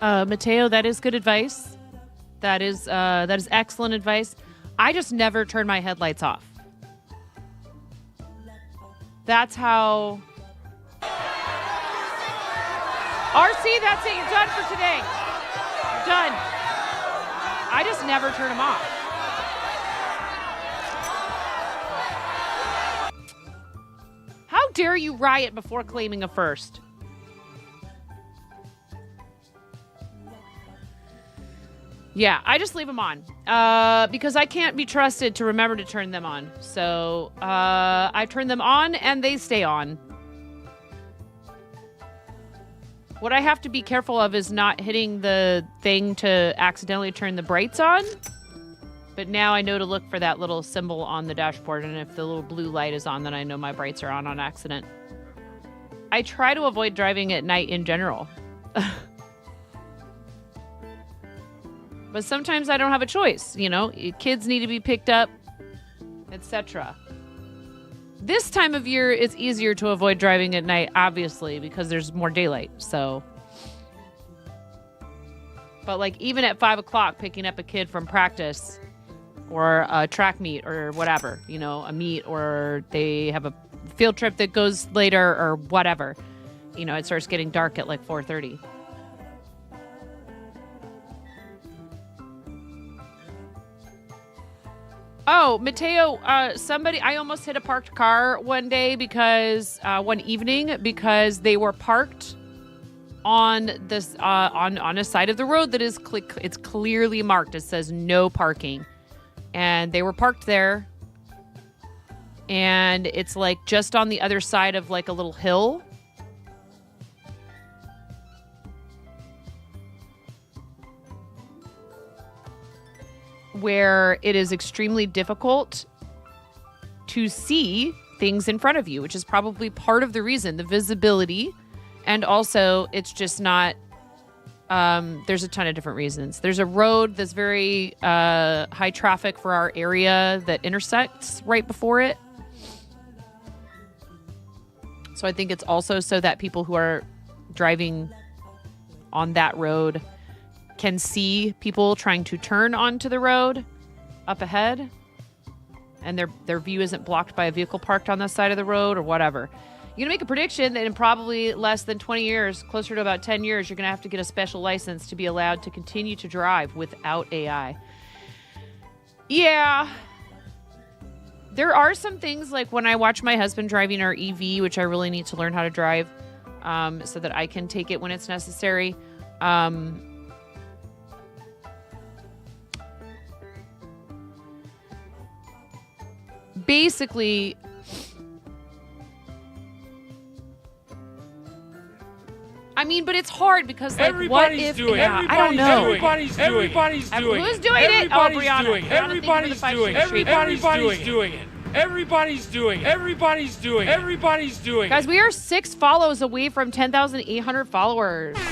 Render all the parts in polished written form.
Mateo, that is good advice. That is excellent advice. I just never turn my headlights off. That's how. RC, that's it. You're done for today. You're done. I just never turn them off. How dare you riot before claiming a first? Yeah, I just leave them on because I can't be trusted to remember to turn them on. So I turn them on and they stay on. What I have to be careful of is not hitting the thing to accidentally turn the brights on. But now I know to look for that little symbol on the dashboard. And if the little blue light is on, then I know my brights are on accident. I try to avoid driving at night in general. But sometimes I don't have a choice, you know. Kids need to be picked up, etc. This time of year, it's easier to avoid driving at night, obviously, because there's more daylight. So, but like even at 5 o'clock, picking up a kid from practice or a track meet or whatever, you know, a meet, or they have a field trip that goes later or whatever, you know, it starts getting dark at like 4:30. Oh, Mateo, I almost hit a parked car one evening because they were parked on this, on a side of the road that is, it's clearly marked. It says no parking. And they were parked there. And it's like just on the other side of like a little hill. Where it is extremely difficult to see things in front of you, which is probably part of the reason, the visibility. And also it's just not, there's a ton of different reasons. There's a road that's very high traffic for our area that intersects right before it. So I think it's also so that people who are driving on that road can see people trying to turn onto the road up ahead, and their view isn't blocked by a vehicle parked on the side of the road or whatever. You're gonna make a prediction that in probably less than 20 years, closer to about 10 years, you're gonna have to get a special license to be allowed to continue to drive without AI. Yeah. There are some things like when I watch my husband driving our EV, which I really need to learn how to drive so that I can take it when it's necessary. Basically, I mean, but it's hard because, like, everybody's what if? Doing Yeah, it. I don't know. Everybody's doing it. Who's doing it? Oh, Brianna. Doing it. Everybody's doing it. Everybody's doing it. Everybody's doing it. Everybody's doing it. Everybody's doing it. Guys, we are 6 follows away from 10,800 followers. We are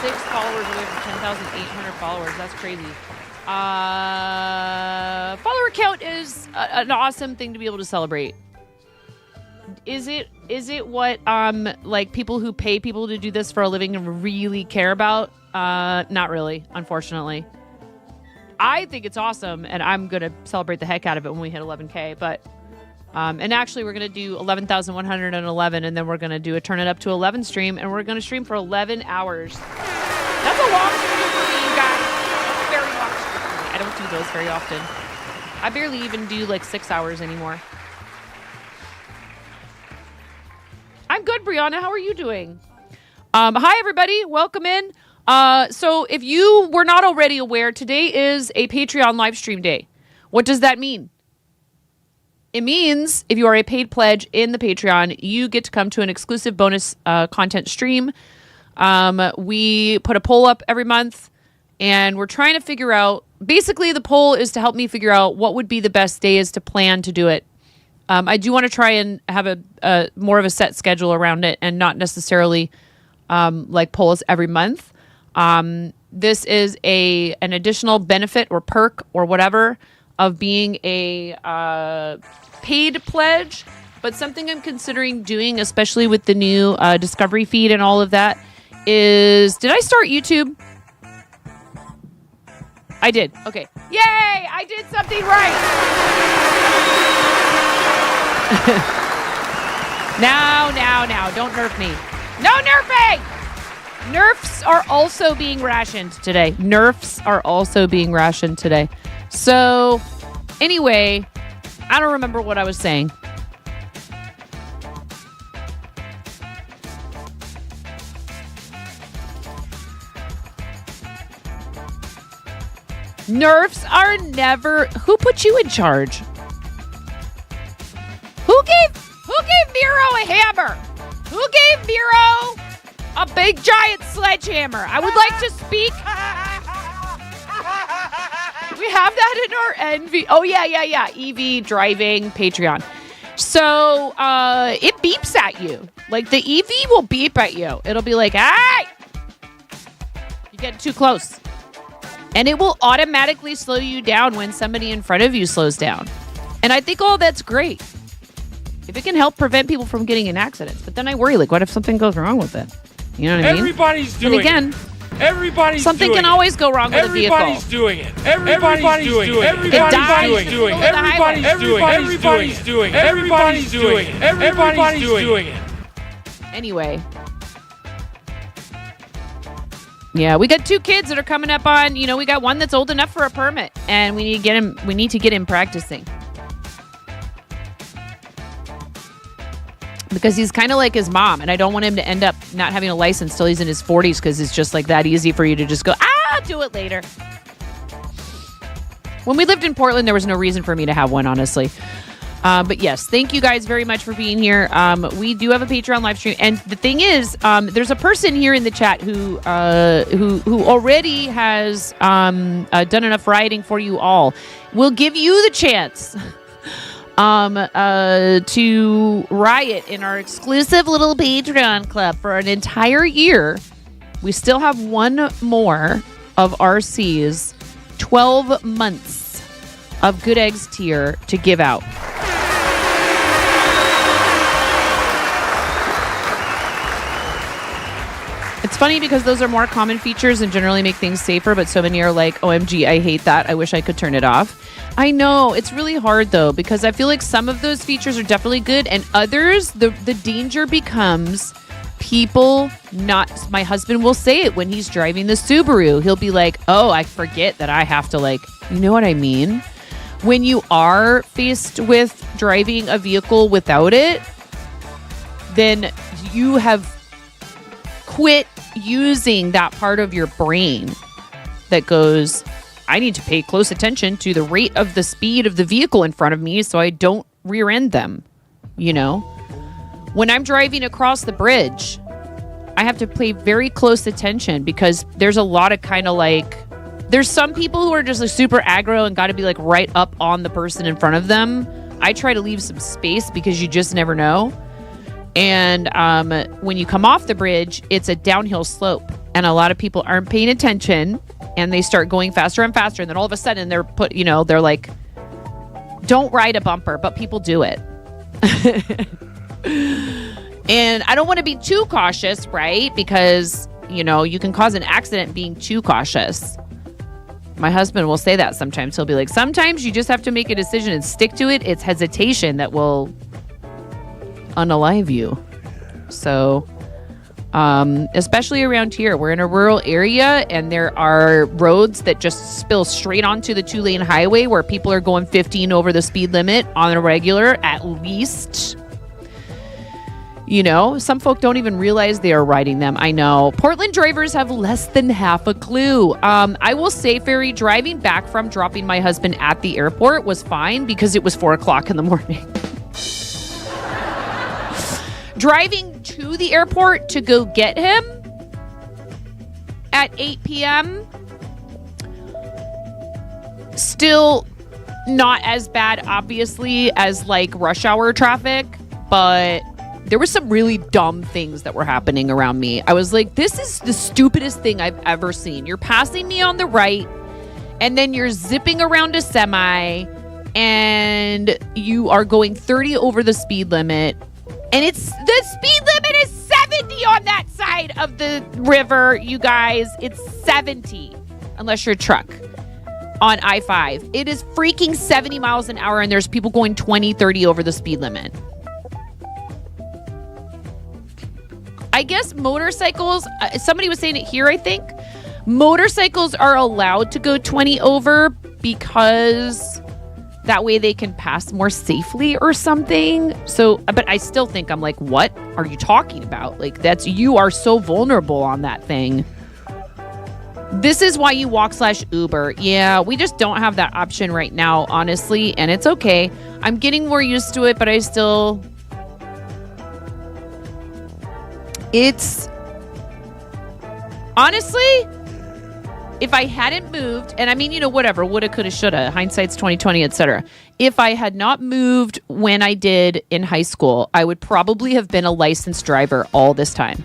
6 followers away from 10,800 followers. That's crazy. Follower count is an awesome thing to be able to celebrate. Is it what like people who pay people to do this for a living really care about? Not really, unfortunately. I think it's awesome, and I'm gonna celebrate the heck out of it when we hit 11K. But and actually, we're gonna do 11,111, and then we're gonna do a turn it up to 11 stream, and we're gonna stream for 11 hours. That's a long stream for me, you guys. That's a very long stream for me. I don't do those very often. I barely even do like 6 hours anymore. I'm good, Brianna. How are you doing? Hi, everybody. Welcome in. So if you were not already aware, today is a Patreon live stream day. What does that mean? It means if you are a paid pledge in the Patreon, you get to come to an exclusive bonus content stream. We put a poll up every month And we're trying to figure out, basically the poll is to help me figure out what would be the best days to plan to do it. I do want to try and have a more of a set schedule around it and not necessarily like polls every month. This is an additional benefit or perk or whatever of being a paid pledge, but something I'm considering doing, especially with the new Discovery feed and all of that, is, did I start YouTube? I did. Okay. Yay! I did something right. Now. Don't nerf me. No nerfing! Nerfs are also being rationed today. So, anyway, I don't remember what I was saying. Nerfs are never... Who put you in charge? Who gave Miro a hammer? Who gave Miro a big giant sledgehammer? I would like to speak. We have that in our envy. Oh, yeah. EV driving Patreon. So it beeps at you. Like the EV will beep at you. It'll be like, hey, you get too close. And it will automatically slow you down when somebody in front of you slows down. And I think, oh, that's great. If it can help prevent people from getting in accidents. But then I worry, like, what if something goes wrong with it? You know what I mean? Everybody's doing it. And again, everybody's something doing can it. always go wrong with a vehicle. Everybody's doing it. Everybody's doing it. Everybody's doing it. Everybody's doing it. Everybody's doing it. Everybody's doing it. Anyway. Yeah, we got 2 kids that are coming up on, we got one that's old enough for a permit, and we need to get him practicing. Because he's kind of like his mom, and I don't want him to end up not having a license till he's in his 40s, because it's just like that easy for you to just go, do it later. When we lived in Portland, there was no reason for me to have one, honestly. But yes, thank you guys very much for being here. We do have a Patreon live stream, and the thing is, there's a person here in the chat who already has done enough rioting for you all. We'll give you the chance to riot in our exclusive little Patreon club for an entire year. We still have one more of RC's 12 months of Good Eggs tier to give out. It's funny because those are more common features and generally make things safer, but so many are like, OMG, I hate that. I wish I could turn it off. I know. It's really hard, though, because I feel like some of those features are definitely good, and others, the danger becomes people not... My husband will say it when he's driving the Subaru. He'll be like, oh, I forget that I have to, you know what I mean? When you are faced with driving a vehicle without it, then you have quit using that part of your brain that goes, I need to pay close attention to the rate of the speed of the vehicle in front of me so I don't rear end them. When I'm driving across the bridge, I have to pay very close attention because there's a lot of there's some people who are just super aggro and got to be right up on the person in front of them. I try to leave some space because you just never know. And when you come off the bridge, it's a downhill slope. And a lot of people aren't paying attention and they start going faster and faster. And then all of a sudden they're they're like, don't ride a bumper, but people do it. And I don't want to be too cautious, right? Because, you can cause an accident being too cautious. My husband will say that sometimes. He'll be like, sometimes you just have to make a decision and stick to it. It's hesitation that will unalive you. So, especially around here, we're in a rural area and there are roads that just spill straight onto the 2-lane highway where people are going 15 over the speed limit on a regular, at least. Some folk don't even realize they are riding them. I know. Portland drivers have less than half a clue. I will say, Ferry, driving back from dropping my husband at the airport was fine because it was 4:00 in the morning. Driving to the airport to go get him at 8 p.m. Still not as bad, obviously, as like rush hour traffic, but there were some really dumb things that were happening around me. I was like, this is the stupidest thing I've ever seen. You're passing me on the right, and then you're zipping around a semi, and you are going 30 over the speed limit. And the speed limit is 70 on that side of the river, you guys. It's 70, unless you're a truck on I-5. It is freaking 70 miles an hour, and there's people going 20, 30 over the speed limit. I guess motorcycles, somebody was saying it here, I think. Motorcycles are allowed to go 20 over because that way they can pass more safely or something. So, but I still think I'm like, what are you talking about? Like, you are so vulnerable on that thing. This is why you walk/Uber. Yeah, we just don't have that option right now, honestly, and it's okay. I'm getting more used to it, but it's honestly, if I hadn't moved, and I mean, whatever, woulda, coulda, shoulda, hindsight's 20/20, etc. If I had not moved when I did in high school, I would probably have been a licensed driver all this time.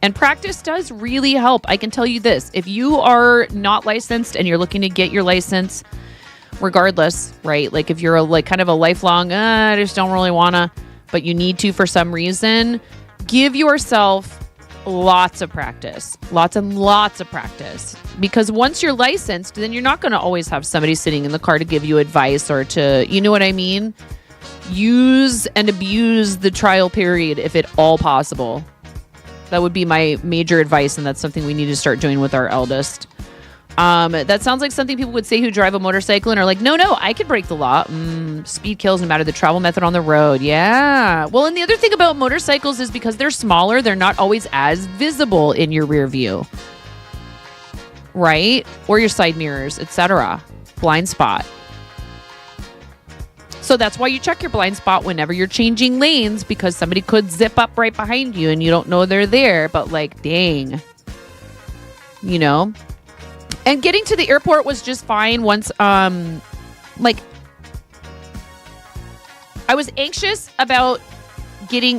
And practice does really help. I can tell you this. If you are not licensed and you're looking to get your license, regardless, right? Like if you're kind of a lifelong, I just don't really want to, but you need to for some reason, give yourself lots of practice, lots and lots of practice, because once you're licensed, then you're not going to always have somebody sitting in the car to give you advice or to, you know what I mean? Use and abuse the trial period if at all possible. That would be my major advice, and that's something we need to start doing with our eldest. That sounds like something people would say who drive a motorcycle and are like, no, I could break the law. Speed kills no matter the travel method on the road. Yeah. Well, and the other thing about motorcycles is because they're smaller, they're not always as visible in your rear view. Right? Or your side mirrors, etc. Blind spot. So that's why you check your blind spot whenever you're changing lanes, because somebody could zip up right behind you and you don't know they're there, but like, dang. And getting to the airport was just fine once, I was anxious about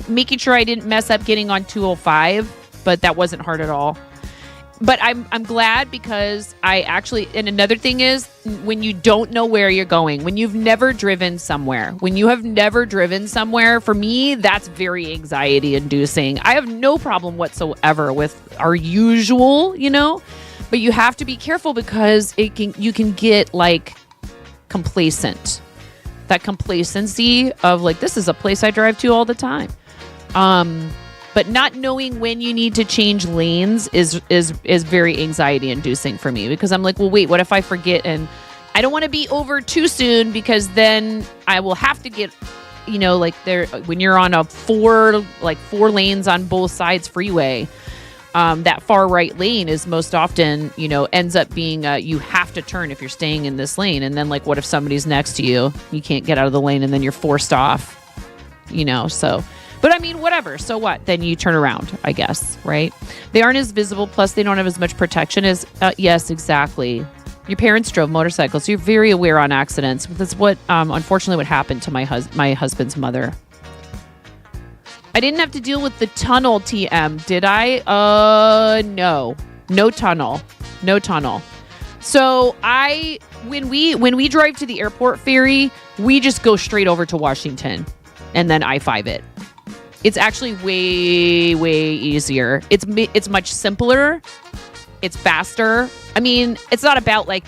making sure I didn't mess up getting on 205, but that wasn't hard at all. But I'm glad, because and another thing is, when you don't know where you're going, when you've never driven somewhere, for me, that's very anxiety inducing. I have no problem whatsoever with our usual, but you have to be careful, because you can get complacent. That complacency of this is a place I drive to all the time. But not knowing when you need to change lanes is very anxiety inducing for me, because I'm like, well, wait, what if I forget? And I don't want to be over too soon, because then I will have to get, when you're on a four lanes on both sides freeway, that far right lane is most often, ends up being, you have to turn if you're staying in this lane. And then what if somebody's next to you? You can't get out of the lane, and then you're forced off, so. But I mean, whatever. So what? Then you turn around, I guess, right? They aren't as visible. Plus, they don't have as much protection as, yes, exactly. Your parents drove motorcycles, so you're very aware on accidents. That's what, unfortunately, what happened to my husband's mother. I didn't have to deal with the tunnel, TM, did I? No. No tunnel. So when we drive to the airport ferry, we just go straight over to Washington and then I-5 it. It's actually way, way easier. It's much simpler. It's faster. I mean, it's not about the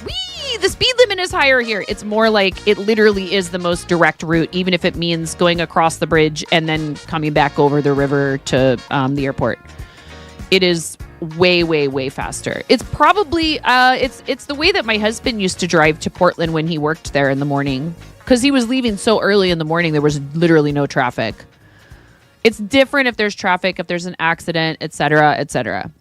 speed limit is higher here. It's more like it literally is the most direct route, even if it means going across the bridge and then coming back over the river to the airport. It is way, way, way faster. It's probably, it's the way that my husband used to drive to Portland when he worked there in the morning, because he was leaving so early in the morning, there was literally no traffic. It's different if there's traffic, if there's an accident, et cetera, et cetera.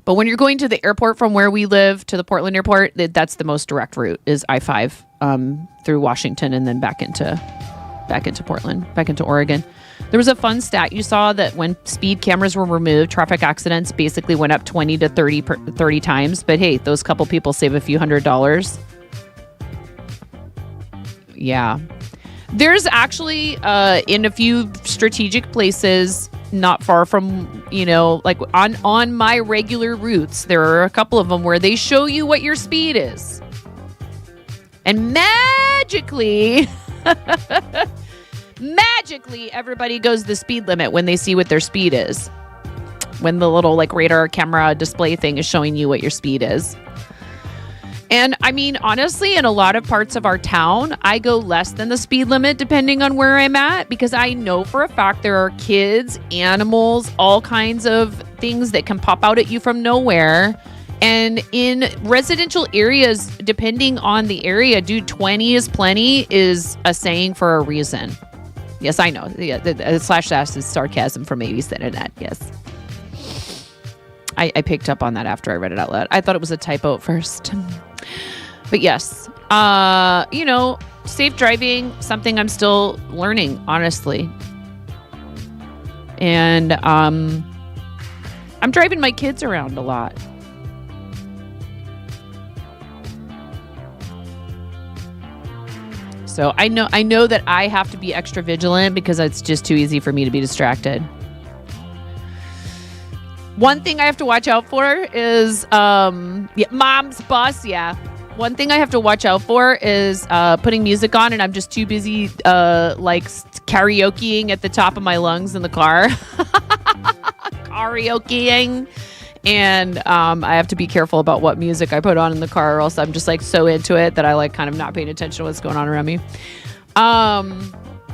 But when you're going to the airport from where we live to the Portland airport, that's the most direct route, is I-5 through Washington and then back into Portland, back into Oregon. There was a fun stat you saw that when speed cameras were removed, traffic accidents basically went up 20 to 30 times. But hey, those couple people save a few $100s. Yeah. There's actually in a few strategic places not far from, like on my regular routes, there are a couple of them where they show you what your speed is. And magically, everybody goes the speed limit when they see what their speed is. When the little like radar camera display thing is showing you what your speed is. And I mean, honestly, in a lot of parts of our town, I go less than the speed limit depending on where I'm at, because I know for a fact there are kids, animals, all kinds of things that can pop out at you from nowhere. And in residential areas, depending on the area, dude, 20 is plenty is a saying for a reason. Yes, I know. Yeah, the // is sarcasm from Amy's internet. Yes. I picked up on that after I read it out loud. I thought it was a typo at first. But yes, safe driving, something I'm still learning, honestly. And I'm driving my kids around a lot. So I know that I have to be extra vigilant because it's just too easy for me to be distracted. One thing I have to watch out for is mom's bus. Yeah. One thing I have to watch out for is putting music on, and I'm just too busy karaokeing at the top of my lungs in the car. Karaokeing. And I have to be careful about what music I put on in the car, or else I'm just like so into it that I like kind of not paying attention to what's going on around me.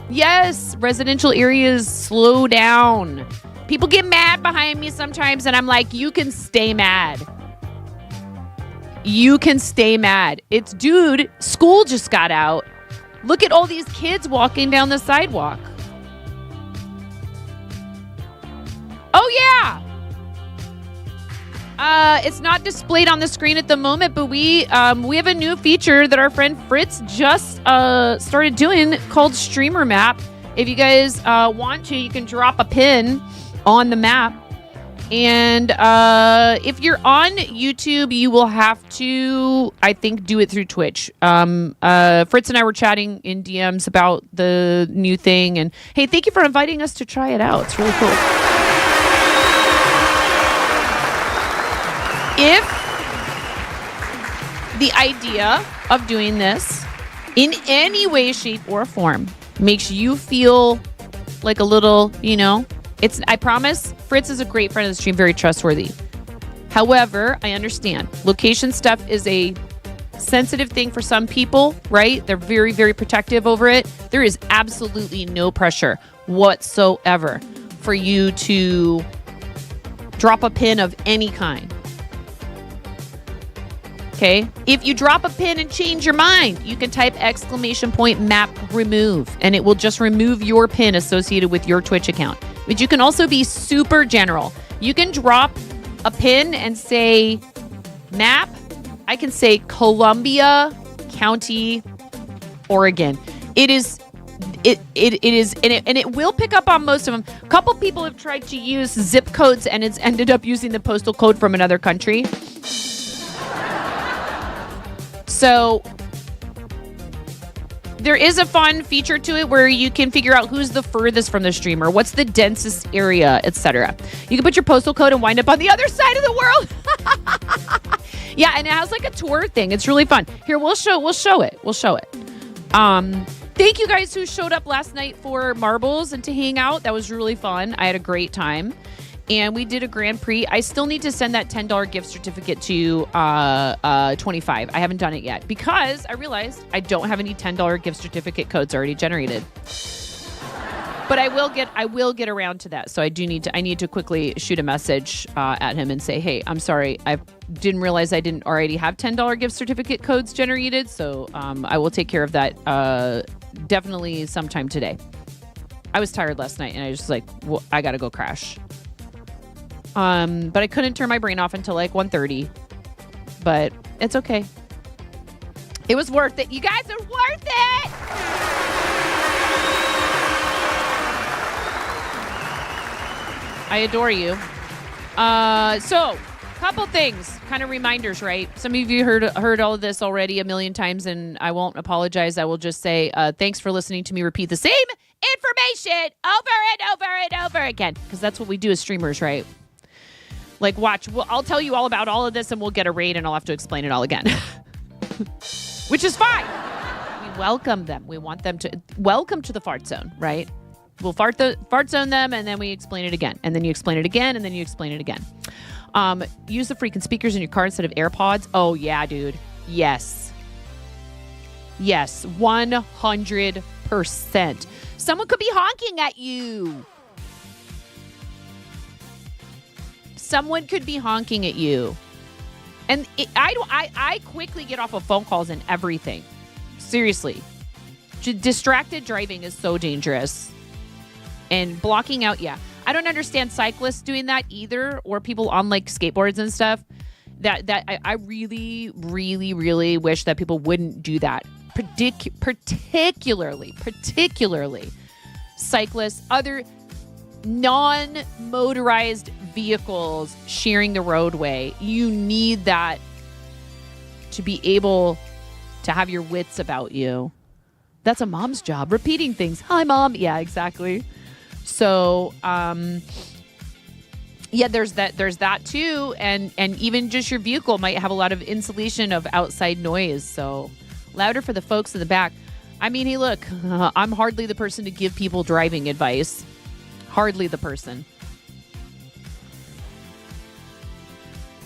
Yes, residential areas, slow down. People get mad behind me sometimes, and I'm like, you can stay mad. You can stay mad. It's, dude, school just got out. Look at all these kids walking down the sidewalk. Oh, yeah. It's not displayed on the screen at the moment, but we have a new feature that our friend Fritz just started doing called Streamer Map. If you guys want to, you can drop a pin on the map. And if you're on YouTube, you will have to, I think, do it through Twitch. Fritz and I were chatting in DMs about the new thing. And hey, thank you for inviting us to try it out. It's really cool. If the idea of doing this in any way, shape, or form makes you feel like a little, I promise Fritz is a great friend of the stream, very trustworthy. However, I understand location stuff is a sensitive thing for some people, right? They're very, very protective over it. There is absolutely no pressure whatsoever for you to drop a pin of any kind. Okay. If you drop a pin and change your mind, you can type !map remove, and it will just remove your pin associated with your Twitch account. But you can also be super general. You can drop a pin and say map. I can say Columbia County, Oregon. It is, and it will pick up on most of them. A couple people have tried to use zip codes, and it's ended up using the postal code from another country. So there is a fun feature to it where you can figure out who's the furthest from the streamer, what's the densest area, etc. You can put your postal code and wind up on the other side of the world. Yeah, and it has like a tour thing. It's really fun. Here, we'll show it. Thank you guys who showed up last night for marbles and to hang out. That was really fun. I had a great time. And we did a Grand Prix. I still need to send that $10 gift certificate to 25. I haven't done it yet because I realized I don't have any $10 gift certificate codes already generated. But I will get around to that. So I need to quickly shoot a message at him and say, hey, I'm sorry. I didn't realize I didn't already have $10 gift certificate codes generated. So I will take care of that definitely sometime today. I was tired last night and I was just like, well, I got to go crash. But I couldn't turn my brain off until like 1:30. But it's okay. It was worth it. You guys are worth it. I adore you. So, couple things, kind of reminders, right? Some of you heard all of this already a million times, and I won't apologize. I will just say thanks for listening to me repeat the same information over and over and over again, because that's what we do as streamers, right? Like, watch. I'll tell you all about all of this, and we'll get a raid, and I'll have to explain it all again, which is fine. We welcome them. We want them to welcome to the fart zone, right? We'll fart zone them, and then we explain it again, and then you explain it again, and then you explain it again. Use the freaking speakers in your car instead of AirPods. Oh, yeah, dude. Yes. Yes, 100%. Someone could be honking at you. Someone could be honking at you. And I quickly get off of phone calls and everything. Seriously. Distracted driving is so dangerous. And blocking out, yeah. I don't understand cyclists doing that either, or people on like skateboards and stuff. That I really, really, really wish that people wouldn't do that. Particularly cyclists, other non-motorized vehicles sharing the roadway. You need that to be able to have your wits about you. That's a mom's job, repeating things. Hi, Mom. Yeah, exactly. So, yeah, there's that too. And even just your vehicle might have a lot of insulation of outside noise. So louder for the folks in the back. I mean, hey, look, I'm hardly the person to give people driving advice. Hardly the person.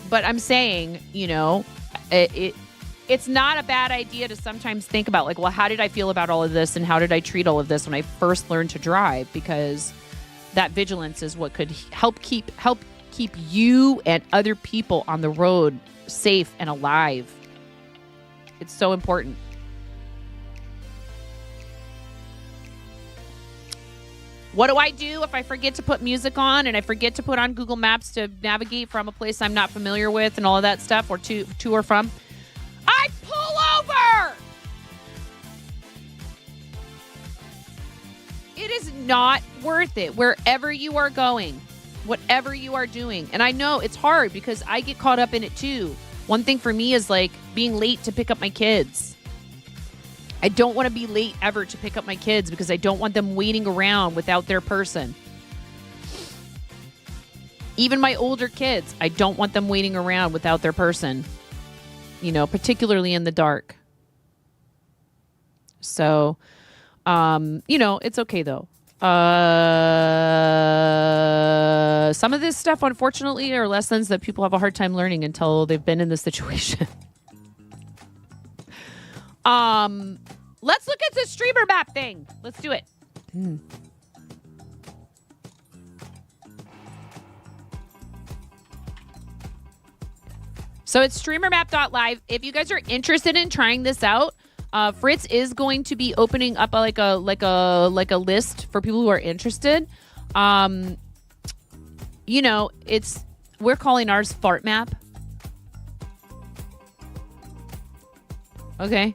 But I'm saying, you know, it's not a bad idea to sometimes think about, like, well, how did I feel about all of this, and how did I treat all of this when I first learned to drive? Because that vigilance is what could help keep you and other people on the road safe and alive. It's so important. What do I do if I forget to put music on and I forget to put on Google Maps to navigate from a place I'm not familiar with and all of that stuff, or to or from? I pull over! It is not worth it wherever you are going, whatever you are doing. And I know it's hard because I get caught up in it too. One thing for me is like being late to pick up my kids. I don't want to be late ever to pick up my kids because I don't want them waiting around without their person. Even my older kids, I don't want them waiting around without their person. You know, particularly in the dark. So, you know, it's okay though. Some of this stuff, unfortunately, are lessons that people have a hard time learning until they've been in this situation. Let's look at the streamer map thing. Let's do it. So it's streamermap.live. If you guys are interested in trying this out, Fritz is going to be opening up like a list for people who are interested. You know, we're calling ours Fart Map. Okay.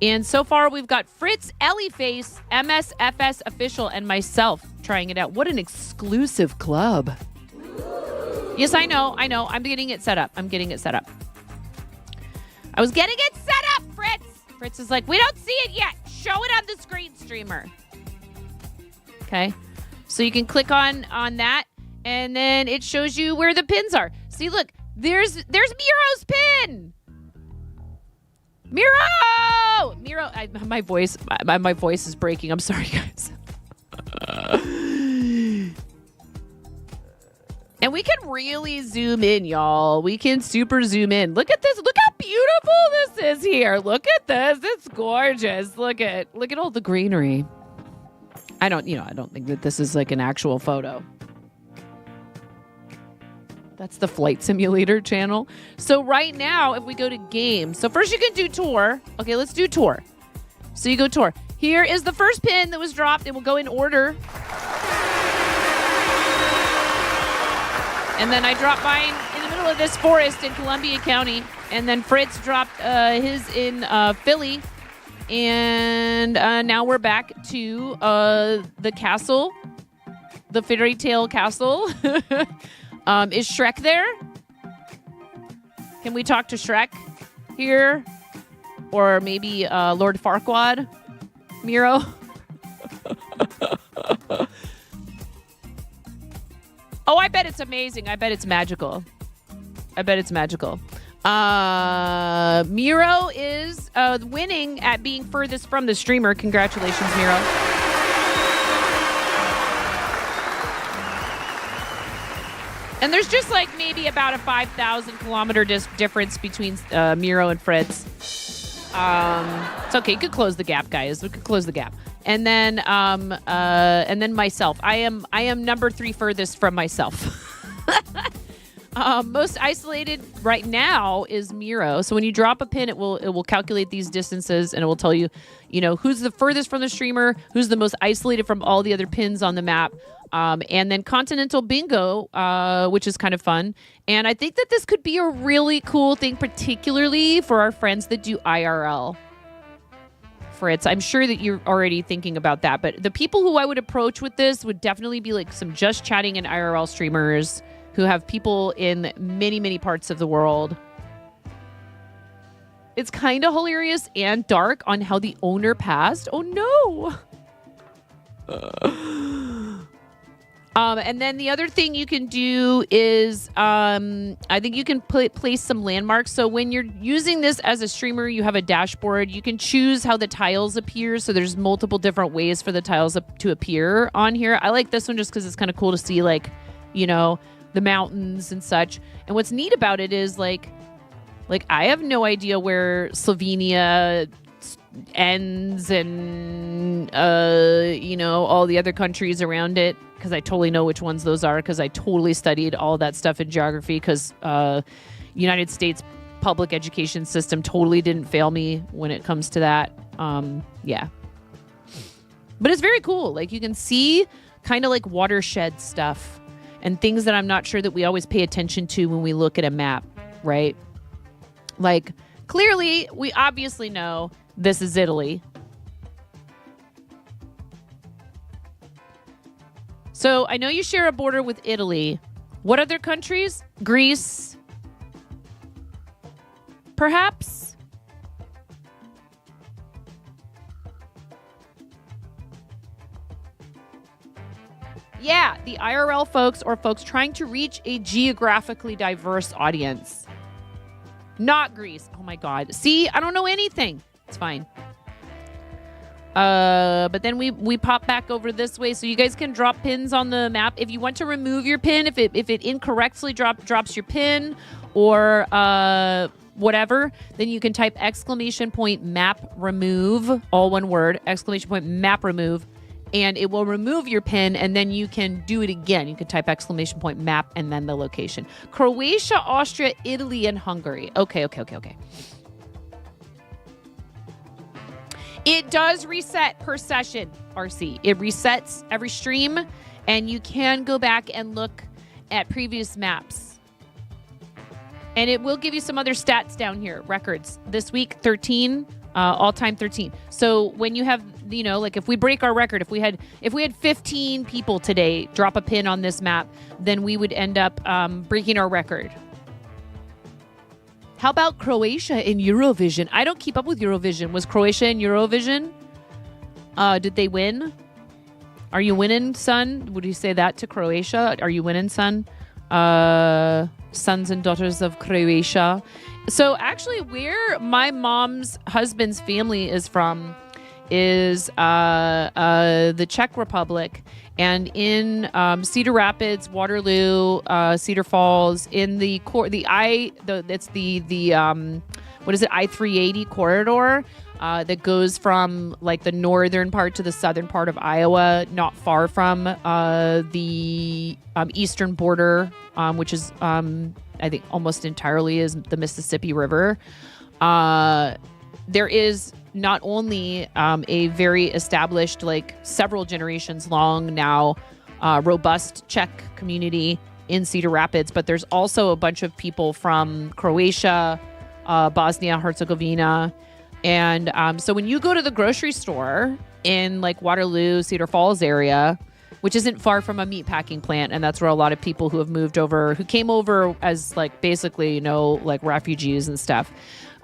And so far, we've got Fritz, Ellieface, MSFS Official, and myself trying it out. What an exclusive club. Yes, I know. I'm getting it set up. I was getting it set up, Fritz. Fritz is like, we don't see it yet. Show it on the screen, streamer. Okay. So you can click on that, and then it shows you where the pins are. See, look, there's Miro's pin. Miro! My voice is breaking. I'm sorry, guys. And we can really zoom in, y'all. We can super zoom in. Look at this. Look how beautiful this is here. Look at this. It's gorgeous. Look at all the greenery. I don't think that this is like an actual photo. That's the Flight Simulator channel. So right now, if we go to games, so first you can do tour. Okay, let's do tour. So you go tour. Here is the first pin that was dropped. It will go in order. And then I dropped mine in the middle of this forest in Columbia County. And then Fritz dropped his in Philly. And now we're back to the castle the fairy tale castle. Is Shrek there? Can we talk to Shrek here? Or maybe Lord Farquaad? Miro? Oh, I bet it's amazing. I bet it's magical. Miro is winning at being furthest from the streamer. Congratulations, Miro. And there's just like maybe about a 5,000 kilometer difference between Miro and Fritz. It's okay. You could close the gap, guys. We could close the gap. And then myself. I am number 3 furthest from myself. Most isolated right now is Miro. So when you drop a pin, it will calculate these distances and it will tell you, who's the furthest from the streamer, who's the most isolated from all the other pins on the map. And then Continental Bingo, which is kind of fun. And I think that this could be a really cool thing, particularly for our friends that do IRL. Fritz, I'm sure that you're already thinking about that. But the people who I would approach with this would definitely be like some just chatting and IRL streamers who have people in many, many parts of the world. It's kind of hilarious and dark on how the owner passed. Oh, no. And then the other thing you can do is I think you can place some landmarks. So when you're using this as a streamer, you have a dashboard. You can choose how the tiles appear. So there's multiple different ways for the tiles to appear on here. I like this one just because it's kind of cool to see, like, the mountains and such. And what's neat about it is like I have no idea where Slovenia ends and all the other countries around it, because I totally know which ones those are, because I totally studied all that stuff in geography, because United States public education system totally didn't fail me when it comes to that. Yeah. But it's very cool. Like, you can see kind of like watershed stuff and things that I'm not sure that we always pay attention to when we look at a map, right? Like, clearly, we obviously know this is Italy. So I know you share a border with Italy. What other countries? Greece? Perhaps? Yeah, the IRL folks, or folks trying to reach a geographically diverse audience. Not Greece. Oh my God. See, I don't know anything. It's fine. But then we pop back over this way, so you guys can drop pins on the map. If you want to remove your pin, if it incorrectly drops your pin or whatever, then you can type !map remove, all one word, !map remove, and it will remove your pin, and then you can do it again. You can type !map and then the location. Croatia, Austria, Italy, and Hungary. Okay. It does reset per session, RC. It resets every stream, and you can go back and look at previous maps. And it will give you some other stats down here. Records. This week, 13. All-time 13. So when you have, like if we break our record, if we had 15 people today drop a pin on this map, then we would end up breaking our record. How about Croatia in Eurovision? I don't keep up with Eurovision. Was Croatia in Eurovision? Did they win? Are you winning, son? Would you say that to Croatia? Are you winning, son? Sons and daughters of Croatia. So actually, where my mom's husband's family is from is the Czech Republic, and in Cedar Rapids, Waterloo, Cedar Falls, in the I-380 corridor that goes from like the northern part to the southern part of Iowa, not far from the eastern border, which is I think almost entirely is the Mississippi River. There is not only a very established, like several generations long now, robust Czech community in Cedar Rapids, but there's also a bunch of people from Croatia, Bosnia, Herzegovina. And so when you go to the grocery store in like Waterloo, Cedar Falls area, which isn't far from a meat packing plant. And that's where a lot of people who have moved over, who came over as like basically, you know, like refugees and stuff.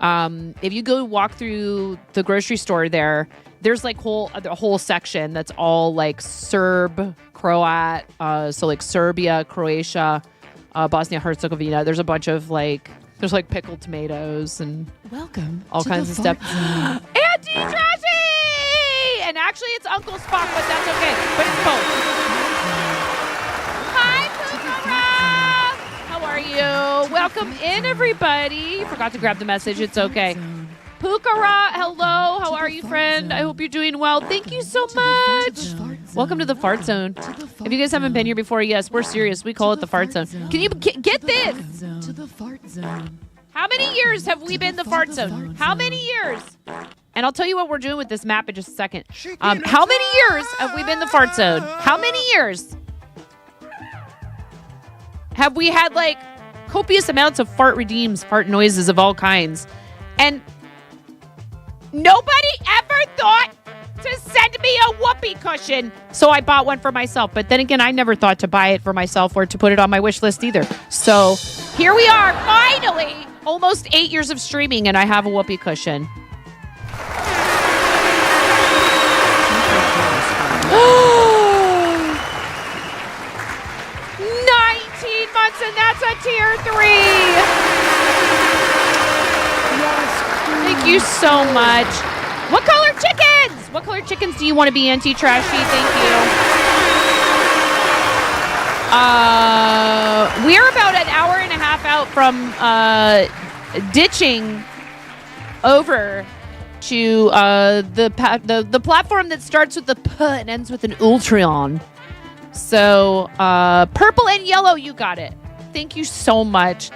If you go walk through the grocery store there's like a whole section that's all like Serb, Croat, so like Serbia, Croatia, Bosnia Herzegovina. There's a bunch of like, there's like pickled tomatoes and all kinds of stuff. Auntie Trashy! And actually it's Uncle Spock, but that's okay. But it's both. Hi, Pukara! How are you? Welcome in, everybody. You forgot to grab the message. It's okay. Pukara, hello. How are you, friend? I hope you're doing well. Thank you so much. Welcome to the Fart Zone. If you guys haven't been here before, yes, we're serious. We call it the Fart Zone. Can you get this? How many years have we been the Fart Zone? How many years? And I'll tell you what we're doing with this map in just a second. How many years have we been the Fart Zone? How many years? Have we had like copious amounts of fart redeems, fart noises of all kinds? And nobody ever thought to send me a whoopee cushion. So I bought one for myself. But then again, I never thought to buy it for myself or to put it on my wish list either. So here we are, finally, almost 8 years of streaming, and I have a whoopee cushion. 19 months, and that's a tier 3. Thank you so much. What color chickens? What color chickens do you want to be, Auntie Trashy? Thank you. We're about an hour and a half out from ditching over to the platform that starts with the P and ends with an Ultron. So purple and yellow, you got it. Thank you so much.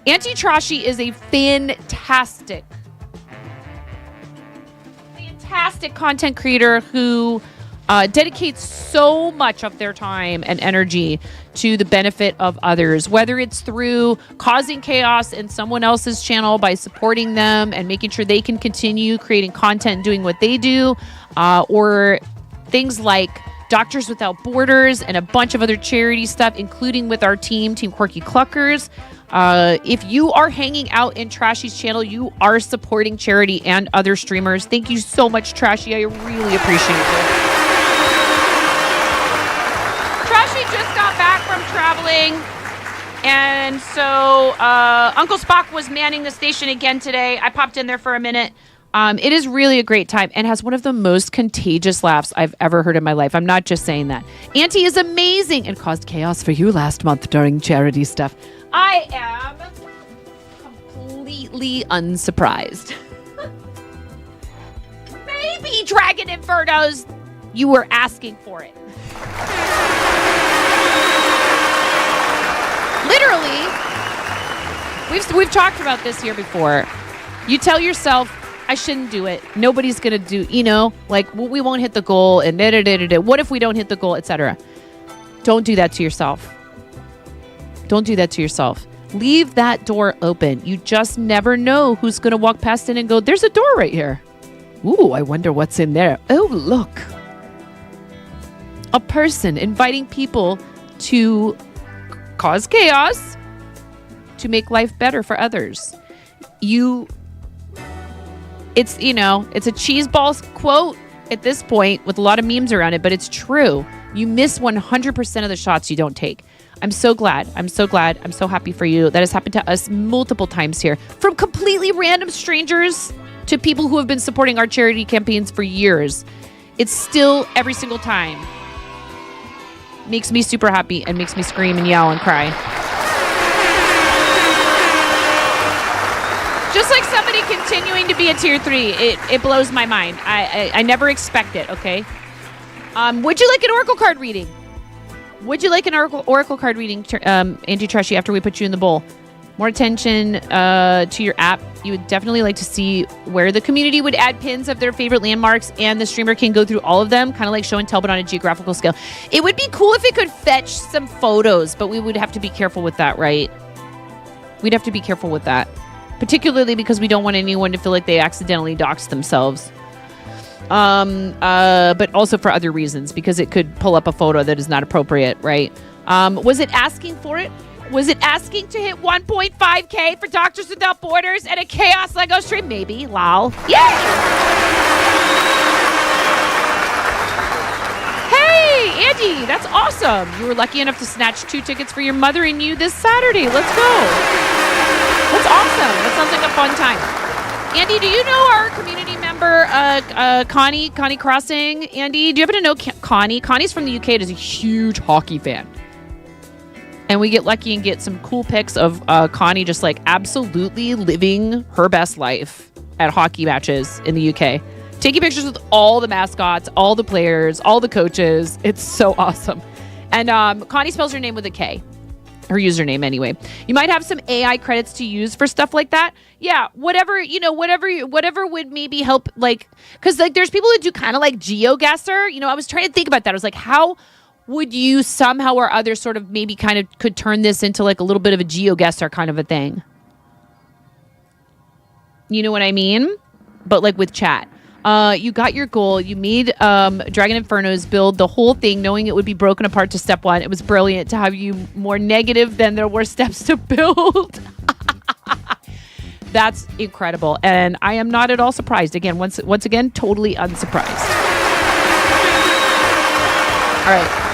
Auntie Trashy is a fantastic content creator who dedicates so much of their time and energy to the benefit of others, whether it's through causing chaos in someone else's channel by supporting them and making sure they can continue creating content and doing what they do, or things like Doctors Without Borders and a bunch of other charity stuff, including with our team Quirky Cluckers. If you are hanging out in Trashy's channel, you are supporting charity and other streamers. Thank you so much, Trashy. I really appreciate it. Trashy just got back from traveling, and so Uncle Spock was manning the station again today. I popped in there for a minute. It is really a great time and has one of the most contagious laughs I've ever heard in my life. I'm not just saying that. Auntie is amazing and caused chaos for you last month during charity stuff. I am completely unsurprised. Maybe Dragon Infernos, you were asking for it. Literally, we've talked about this here before. You tell yourself, I shouldn't do it. Nobody's going to do, like, well, we won't hit the goal and da-da-da-da-da. What if we don't hit the goal, etc. Don't do that to yourself. Don't do that to yourself. Leave that door open. You just never know who's going to walk past it and go, there's a door right here. Ooh, I wonder what's in there. Oh, look. A person inviting people to cause chaos to make life better for others. It's a cheeseball quote at this point with a lot of memes around it, but it's true. You miss 100% of the shots you don't take. I'm so glad. I'm so happy for you. That has happened to us multiple times here. From completely random strangers to people who have been supporting our charity campaigns for years. It's still every single time makes me super happy and makes me scream and yell and cry. Just like somebody continuing to be a tier 3, it blows my mind. I never expect it, okay? Would you like an Oracle card reading? Would you like an Oracle card reading, Auntie Trashy, after we put you in the bowl? More attention to your app. You would definitely like to see where the community would add pins of their favorite landmarks, and the streamer can go through all of them, kind of like show and tell, but on a geographical scale. It would be cool if it could fetch some photos, but we would have to be careful with that, right? We'd have to be careful with that. Particularly because we don't want anyone to feel like they accidentally doxed themselves. but also for other reasons, because it could pull up a photo that is not appropriate, right? Was it asking for it? Was it asking to hit 1.5K for Doctors Without Borders and a Chaos Lego stream? Maybe. Lol. Yay! Hey, Andy, that's awesome. You were lucky enough to snatch 2 tickets for your mother and you this Saturday. Let's go. That's awesome. That sounds like a fun time. Andy, do you know our community member, Connie Crossing? Andy, do you happen to know Connie? Connie's from the UK and is a huge hockey fan. And we get lucky and get some cool pics of Connie just like absolutely living her best life at hockey matches in the UK. Taking pictures with all the mascots, all the players, all the coaches. It's so awesome. And Connie spells her name with a K. Her username anyway. You might have some AI credits to use for stuff like that. Yeah, whatever would maybe help, like, because like there's people that do kind of like GeoGuessr. I was trying to think about that. I was like, how would you somehow or other sort of maybe kind of could turn this into like a little bit of a GeoGuessr kind of a thing? You know what I mean? But like with chat. You got your goal. You made Dragon Infernos build the whole thing knowing it would be broken apart to step 1. It was brilliant to have you more negative than there were steps to build. That's incredible. And I am not at all surprised. Again, once again, totally unsurprised. All right.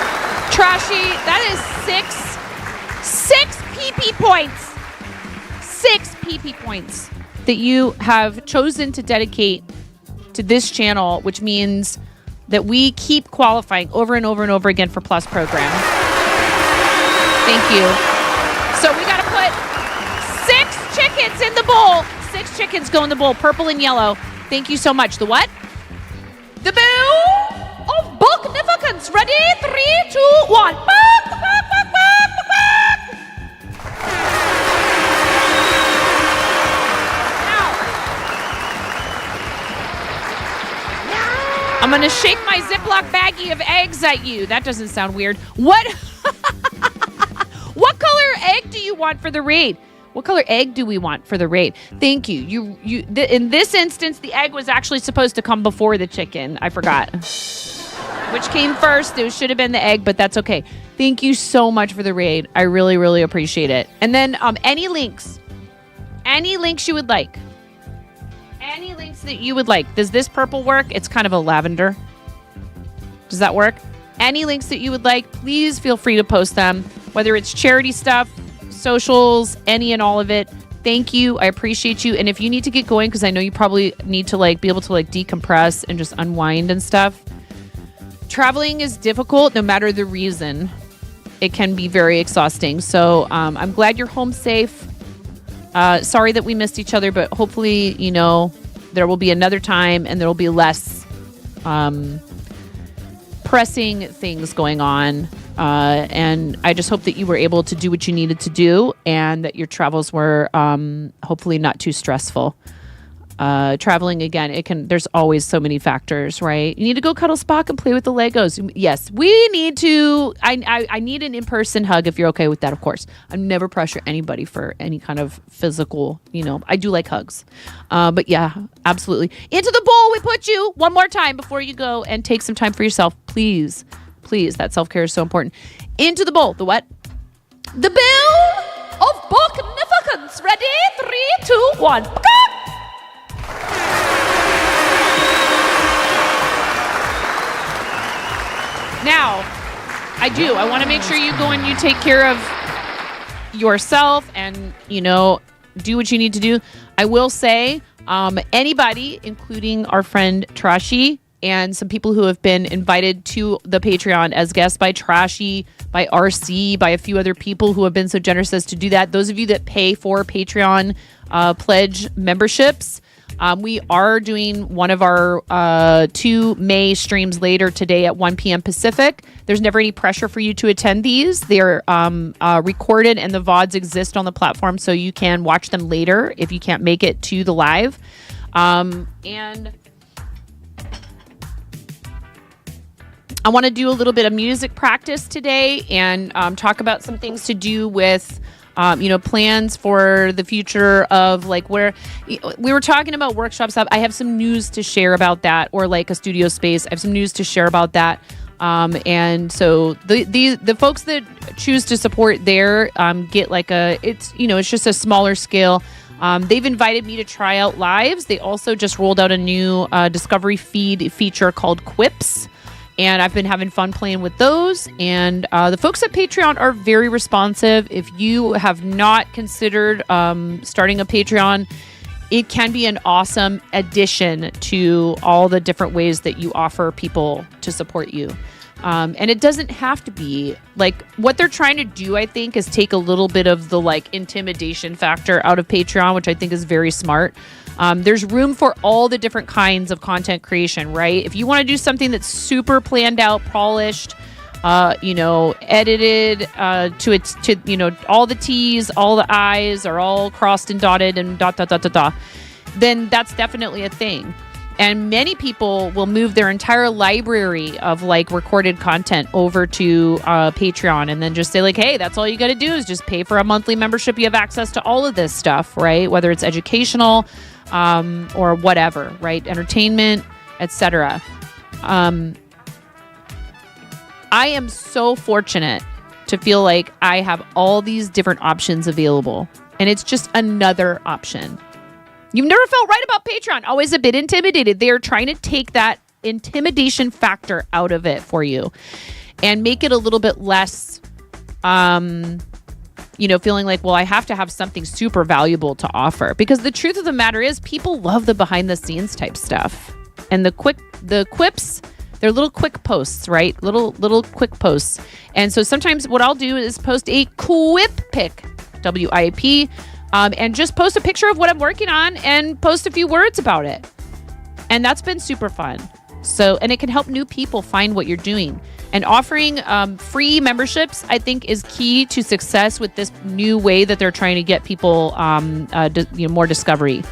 Trashy, that is 6 PP points. 6 PP points that you have chosen to dedicate to this channel, which means that we keep qualifying over and over and over again for Plus program. Thank you. So we got to put 6 chickens in the bowl. 6 chickens go in the bowl, purple and yellow. Thank you so much. The what? The bowl of Bulknificence. Ready? 3, 2, 1. I'm going to shake my Ziploc baggie of eggs at you. That doesn't sound weird. What color egg do you want for the raid? What color egg do we want for the raid? Thank you. In this instance, the egg was actually supposed to come before the chicken. I forgot. Which came first? It should have been the egg, but that's okay. Thank you so much for the raid. I really, really appreciate it. And then any links you would like. Any links that you would like. Does this purple work? It's kind of a lavender. Does that work? Any links that you would like, please feel free to post them. Whether it's charity stuff, socials, any and all of it. Thank you. I appreciate you. And if you need to get going, because I know you probably need to like be able to like decompress and just unwind and stuff. Traveling is difficult no matter the reason. It can be very exhausting. So I'm glad you're home safe. Sorry that we missed each other, but hopefully, there will be another time and there will be less pressing things going on. And I just hope that you were able to do what you needed to do and that your travels were hopefully not too stressful. Traveling again, there's always so many factors, right? You need to go cuddle Spock and play with the Legos. Yes, we need to. I need an in-person hug if you're okay with that, of course. I never pressure anybody for any kind of physical, I do like hugs. But yeah, absolutely. Into the bowl we put you one more time before you go and take some time for yourself. Please, that self-care is so important. Into the bowl. The what? The bowl of Bulknificence. Ready? 3, 2, 1. Now, I want to make sure you go and you take care of yourself and, do what you need to do. I will say, anybody, including our friend Trashy and some people who have been invited to the Patreon as guests by Trashy, by RC, by a few other people who have been so generous as to do that. Those of you that pay for Patreon pledge memberships, we are doing one of our 2 May streams later today at 1 p.m. Pacific. There's never any pressure for you to attend these. They're recorded and the VODs exist on the platform so you can watch them later if you can't make it to the live. And I want to do a little bit of music practice today and talk about some things to do with plans for the future of like where we were talking about workshops. I have some news to share about that, or like a studio space. I have some news to share about that. And so the folks that choose to support there get like it's just a smaller scale. They've invited me to try out lives. They also just rolled out a new Discovery feed feature called Quips. And I've been having fun playing with those. And the folks at Patreon are very responsive. If you have not considered starting a Patreon, it can be an awesome addition to all the different ways that you offer people to support you. And it doesn't have to be like what they're trying to do, I think, is take a little bit of the like intimidation factor out of Patreon, which I think is very smart. There's room for all the different kinds of content creation, right? If you want to do something that's super planned out, polished, edited to all the T's, all the I's are all crossed and dotted and ... then that's definitely a thing. And many people will move their entire library of like recorded content over to Patreon and then just say like, hey, that's all you got to do is just pay for a monthly membership. You have access to all of this stuff, right? Whether it's educational or whatever, right? Entertainment, etc. I am so fortunate to feel like I have all these different options available. And it's just another option. You've never felt right about Patreon. Always a bit intimidated. They are trying to take that intimidation factor out of it for you and make it a little bit less, feeling like, well, I have to have something super valuable to offer. Because the truth of the matter is people love the behind the scenes type stuff. And the quips, they're little quick posts, right? Little quick posts. And so sometimes what I'll do is post a quip pic, WIP, and just post a picture of what I'm working on and post a few words about it. And that's been super fun. So, and it can help new people find what you're doing. And offering free memberships, I think, is key to success with this new way that they're trying to get people more discovery.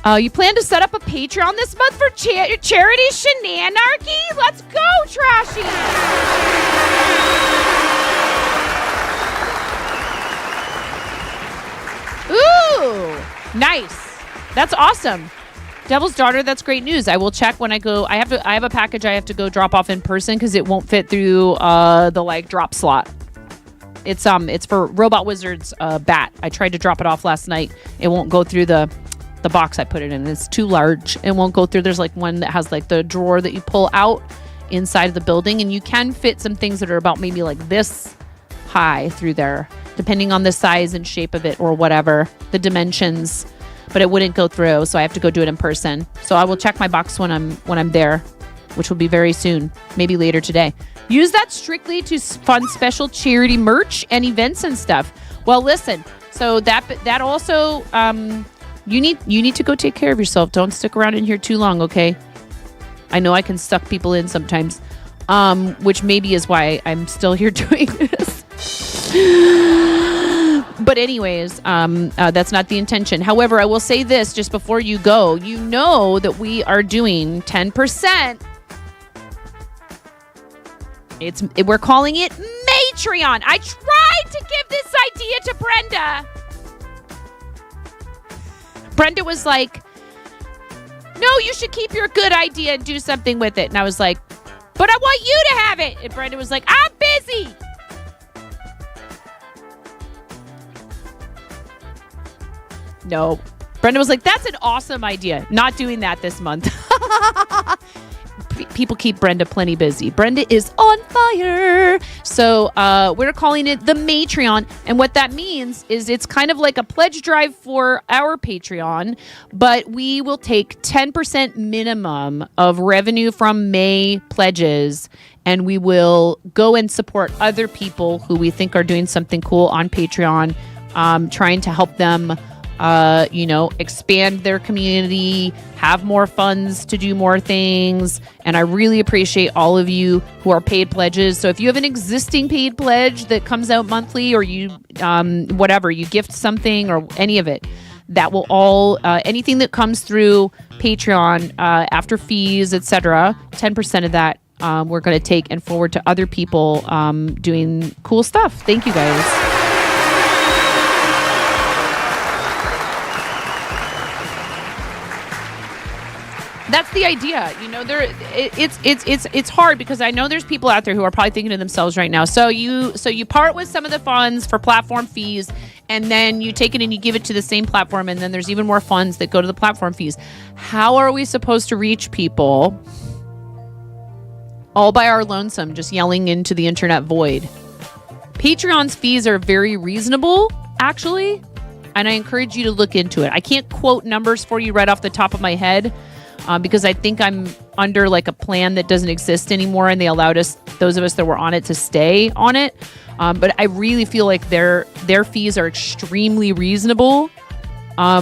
You plan to set up a Patreon this month for charity shenanarchy? Let's go, Trashy! Ooh, nice. That's awesome. Devil's Daughter, that's great news. I will check when I go. I have a package I have to go drop off in person because it won't fit through the like drop slot. It's for Robot Wizard's bat. I tried to drop it off last night. It won't go through the box I put it in. It's too large. It won't go through. There's like one that has like the drawer that you pull out inside of the building, and you can fit some things that are about maybe like this high through there, depending on the size and shape of it or whatever, the dimensions, but it wouldn't go through. So I have to go do it in person. So I will check my box when I'm there, which will be very soon, maybe later today. Use that strictly to fund special charity merch and events and stuff. Well, listen, so that also, you need to go take care of yourself. Don't stick around in here too long. Okay. I know I can suck people in sometimes, which maybe is why I'm still here doing this. But anyways, that's not the intention. However, I will say this just before you go. You know that we are doing 10%. We're calling it Maytreon. I tried to give this idea to Brenda. Brenda was like, no, you should keep your good idea and do something with it. And I was like, but I want you to have it. And Brenda was like, I'm busy. No. Brenda was like, that's an awesome idea. Not doing that this month. People keep Brenda plenty busy. Brenda is on fire. So we're calling it the Maytreon. And what that means is it's kind of like a pledge drive for our Patreon, but we will take 10% minimum of revenue from May pledges, and we will go and support other people who we think are doing something cool on Patreon, trying to help them expand their community, have more funds to do more things. And I really appreciate all of you who are paid pledges. So if you have an existing paid pledge that comes out monthly, or you, you gift something or any of it, that will all, anything that comes through Patreon, after fees, etc., 10% of that, we're going to take and forward to other people, doing cool stuff. Thank you guys. That's the idea. You know, it's hard because I know there's people out there who are probably thinking to themselves right now. So you part with some of the funds for platform fees, and then you take it and you give it to the same platform, and then there's even more funds that go to the platform fees. How are we supposed to reach people all by our lonesome, just yelling into the internet void? Patreon's fees are very reasonable, actually, and I encourage you to look into it. I can't quote numbers for you right off the top of my head, because I think I'm under like a plan that doesn't exist anymore, and they allowed us, those of us that were on it, to stay on it. But I really feel like their fees are extremely reasonable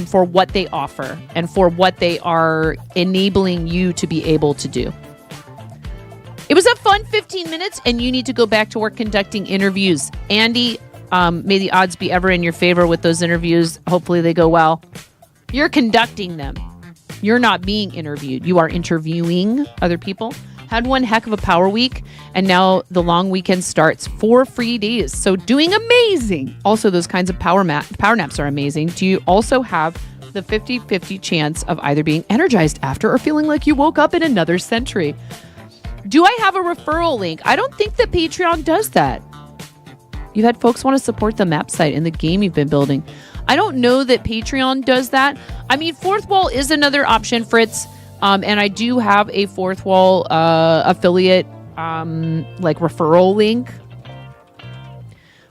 for what they offer and for what they are enabling you to be able to do. It was a fun 15 minutes, and you need to go back to work conducting interviews. Andy, may the odds be ever in your favor with those interviews. Hopefully they go well. You're conducting them. You're not being interviewed. You are interviewing other people. Had one heck of a power week, and now the long weekend starts. 4 free days. So doing amazing. Also, those kinds of power naps are amazing. Do you also have the 50-50 chance of either being energized after or feeling like you woke up in another century? Do I have a referral link? I don't think that Patreon does that. You've had folks want to support the map site and the game you've been building. I don't know that Patreon does that. I mean, Fourth Wall is another option, Fritz. And I do have a Fourth Wall affiliate like referral link.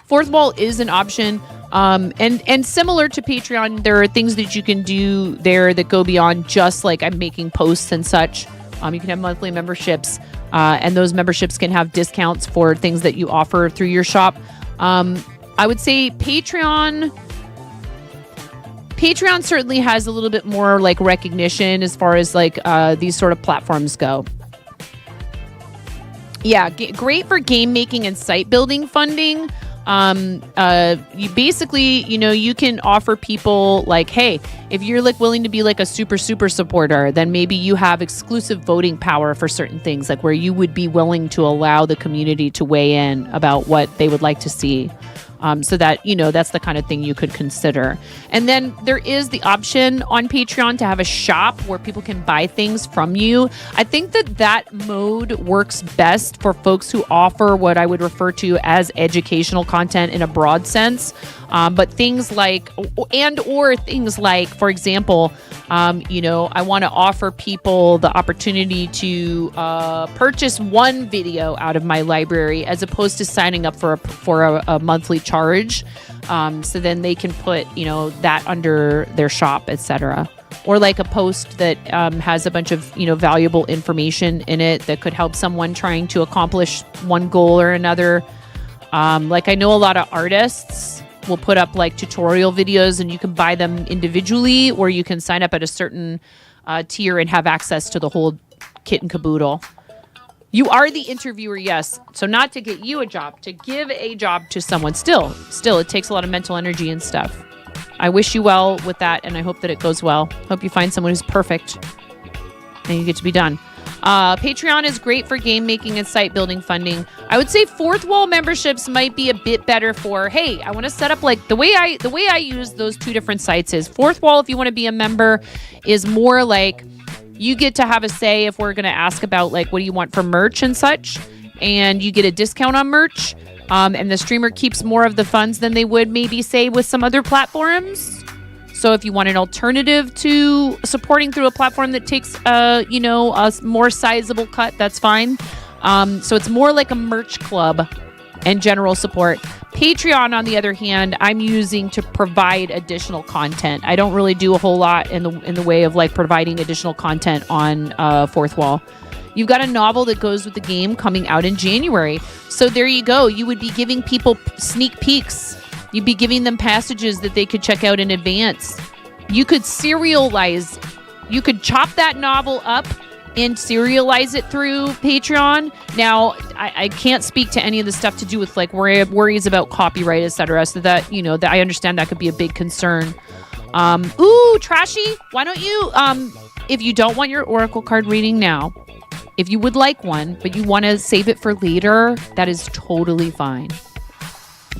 Fourth Wall is an option. And similar to Patreon, there are things that you can do there that go beyond just like I'm making posts and such. You can have monthly memberships, and those memberships can have discounts for things that you offer through your shop. I would say Patreon certainly has a little bit more like recognition as far as like these sort of platforms go. Yeah, great for game making and site building funding. You basically, you know, you can offer people like, hey, if you're like willing to be like a super supporter, then maybe you have exclusive voting power for certain things, like where you would be willing to allow the community to weigh in about what they would like to see. So that, you know, that's the kind of thing you could consider. And then there is the option on Patreon to have a shop where people can buy things from you. I think that mode works best for folks who offer what I would refer to as educational content in a broad sense. But things like, or things like, for example, you know, I want to offer people the opportunity to purchase one video out of my library as opposed to signing up for a monthly charge. So then they can put, you know, that under their shop, etc. Or like a post that has a bunch of, you know, valuable information in it that could help someone trying to accomplish one goal or another. Like I know a lot of artists will put up like tutorial videos, and you can buy them individually, or you can sign up at a certain tier and have access to the whole kit and caboodle. You are the interviewer, yes. So not to get you a job, to give a job to someone. Still, it takes a lot of mental energy and stuff. I wish you well with that, and I hope that it goes well. Hope you find someone who's perfect and you get to be done. Patreon is great for game making and site building funding. I would say Fourth Wall memberships might be a bit better for, hey, I want to set up like the way I use those two different sites is Fourth Wall, if you want to be a member, is more like you get to have a say if we're going to ask about like what do you want for merch and such, and you get a discount on merch, and the streamer keeps more of the funds than they would maybe say with some other platforms. So if you want an alternative to supporting through a platform that takes, you know, a more sizable cut, that's fine. So it's more like a merch club and general support. Patreon, on the other hand, I'm using to provide additional content. I don't really do a whole lot in the way of like providing additional content on Fourth Wall. You've got a novel that goes with the game coming out in January. So there you go. You would be giving people sneak peeks. You'd be giving them passages that they could check out in advance. You could serialize. You could chop that novel up and serialize it through Patreon. Now, I can't speak to any of the stuff to do with like worries about copyright, etc. So that, you know, that I understand that could be a big concern. Ooh, Trashy, why don't you, if you don't want your Oracle card reading now, if you would like one, but you want to save it for later, that is totally fine.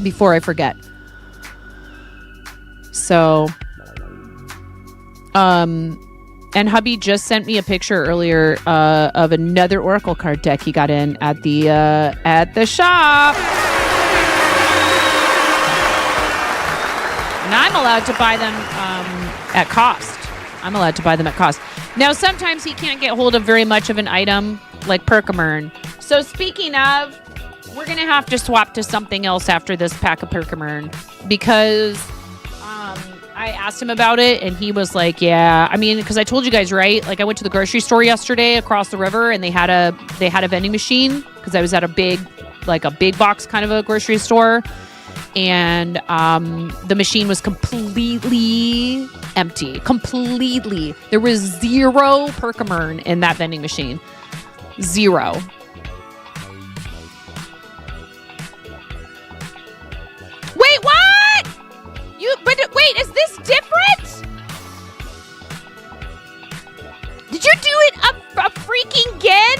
Before I forget. So, and And hubby just sent me a picture earlier of another Oracle card deck he got in at the shop. And I'm allowed to buy them at cost. Now, sometimes he can't get hold of very much of an item like Perkamern. So speaking of, we're going to have to swap to something else after this pack of Perkamern because I asked him about it and he was like, yeah, I mean, because I told you guys, right? Like I went to the grocery store yesterday across the river and they had a vending machine because I was at a big box kind of a grocery store. And the machine was completely empty. Completely. There was 0 Perkamern in that vending machine. 0. Wait, what? Wait, is this different? Did you do it a freaking again?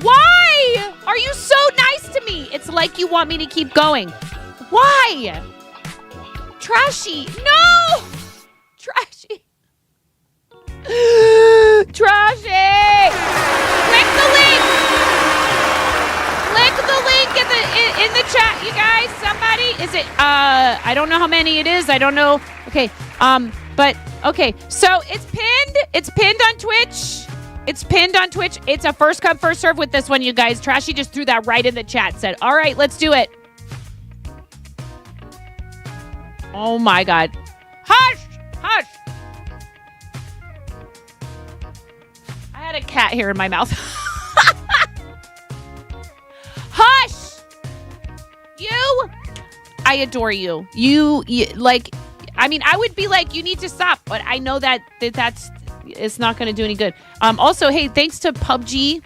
Why are you so nice to me? It's like you want me to keep going. Why? Trashy. No! Trashy. Trashy! Click the link. Click the link in the chat, you guys. Somebody. Is it I don't know how many it is. I don't know. Okay. But okay. So it's pinned. It's pinned on Twitch. It's pinned on Twitch. It's a first come, first serve with this one, you guys. Trashy just threw that right in the chat. Said, all right, let's do it. Oh, my God. Hush! Hush! I had a cat hair in my mouth. Hush! You? I adore you. You, like, I mean, I would be like, you need to stop. But I know that's... It's not going to do any good. Also, hey, thanks to PUBG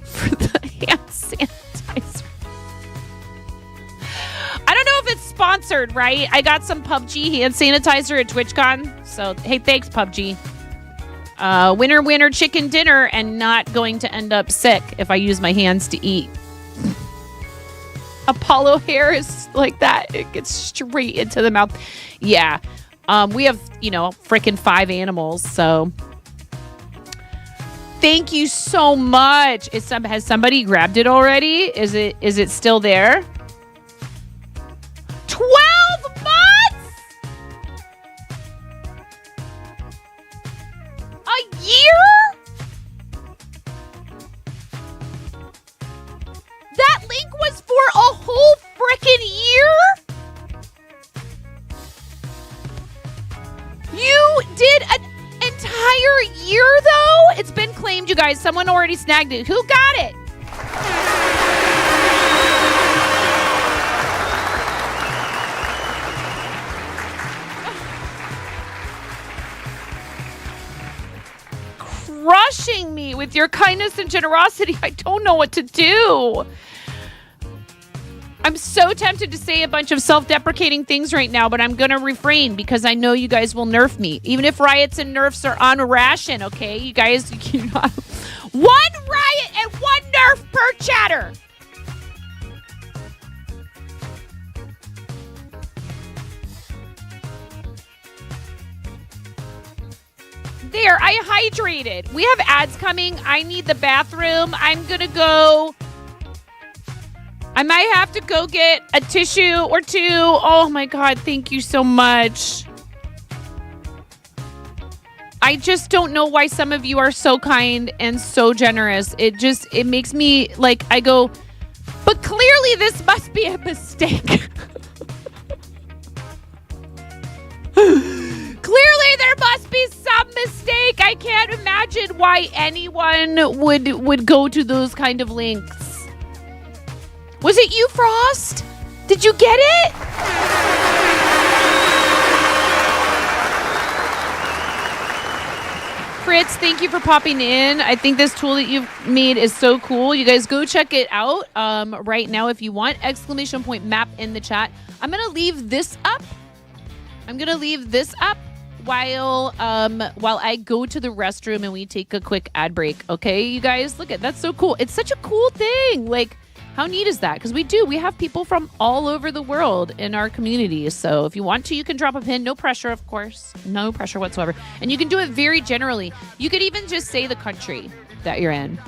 for the hand sanitizer. I don't know if it's sponsored, right? I got some PUBG hand sanitizer at TwitchCon. So, hey, thanks, PUBG. Winner, winner, chicken dinner, and not going to end up sick if I use my hands to eat. Apollo hair is like that. It gets straight into the mouth. Yeah. We have, freaking 5 animals, so... Thank you so much. Has somebody grabbed it already? Is it still there? 12 months? A year? That link was for a whole frickin' year? You did an entire year, though? It's been claimed, you guys. Someone already snagged it. Who got it? Crushing me with your kindness and generosity. I don't know what to do. I'm so tempted to say a bunch of self-deprecating things right now, but I'm going to refrain because I know you guys will nerf me. Even if riots and nerfs are on ration, okay? You guys, one riot and one nerf per chatter. There, I hydrated. We have ads coming. I need the bathroom. I'm going to go... I might have to go get a tissue or 2. Oh, my God. Thank you so much. I just don't know why some of you are so kind and so generous. It makes me, like, I go, but clearly this must be a mistake. Clearly there must be some mistake. I can't imagine why anyone would go to those kind of links. Was it you, Frost? Did you get it? Fritz, thank you for popping in. I think this tool that you've made is so cool. You guys go check it out right now if you want. !map in the chat. I'm going to leave this up. While I go to the restroom and we take a quick ad break. Okay, you guys? Look at that's so cool. It's such a cool thing. Like, How neat is that? Because we have people from all over the world in our community. So if you want to, you can drop a pin. No pressure, of course. No pressure whatsoever. And you can do it very generally. You could even just say the country that you're in.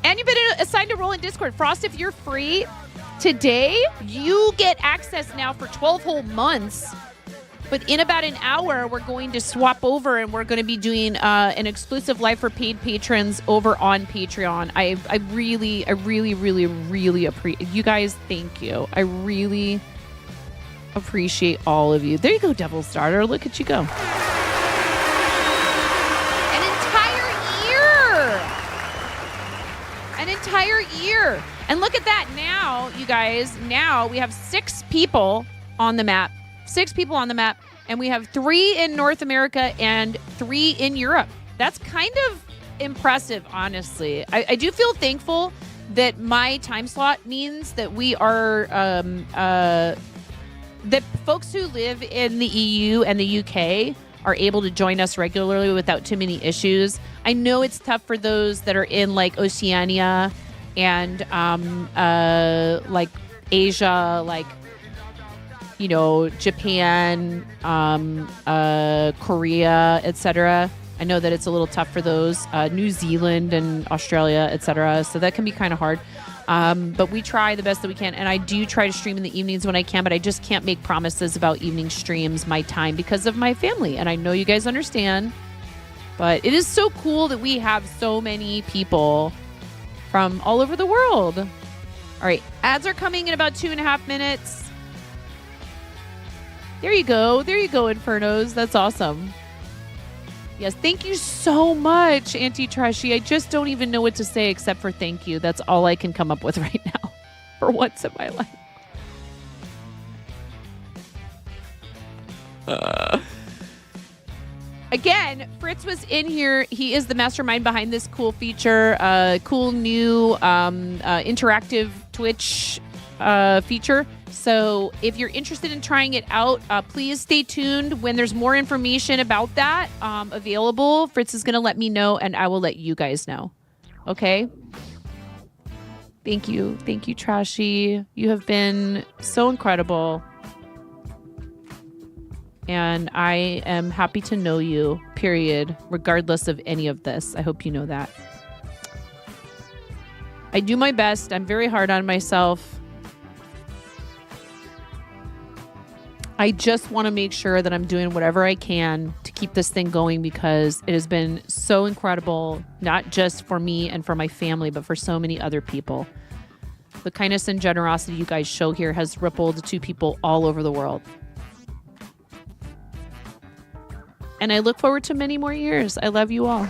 And you've been assigned a role in Discord. Frost, if you're free today, you get access now for 12 whole months. But in about an hour, we're going to swap over and we're going to be doing an exclusive live for paid patrons over on Patreon. I really appreciate you guys. Thank you. I really appreciate all of you. There you go, Devil Starter. Look at you go. An entire year. And look at that now, you guys. Now we have 6 people on the map. 6 people on the map, and we have 3 in North America and 3 in Europe. That's kind of impressive, honestly. I do feel thankful that my time slot means that we are that folks who live in the EU and the UK are able to join us regularly without too many issues. I know it's tough for those that are in like Oceania and like Asia, like, you know, Japan, Korea, etc. I know that it's a little tough for those. New Zealand and Australia, etc. So that can be kind of hard. But we try the best that we can. And I do try to stream in the evenings when I can, but I just can't make promises about evening streams, my time, because of my family. And I know you guys understand. But it is so cool that we have so many people from all over the world. All right, ads are coming in about 2.5 minutes. There you go. There you go, Infernos. That's awesome. Yes, thank you so much, Auntie Trashy. I just don't even know what to say except for thank you. That's all I can come up with right now for once in my life. Again, Fritz was in here. He is the mastermind behind this cool feature, cool new interactive Twitch feature. So if you're interested in trying it out, please stay tuned. When there's more information about that available, Fritz is going to let me know, and I will let you guys know. Okay? Thank you. Thank you, Trashy. You have been so incredible. And I am happy to know you, period, regardless of any of this. I hope you know that. I do my best. I'm very hard on myself. I just want to make sure that I'm doing whatever I can to keep this thing going, because it has been so incredible, not just for me and for my family, but for so many other people. The kindness and generosity you guys show here has rippled to people all over the world. And I look forward to many more years. I love you all.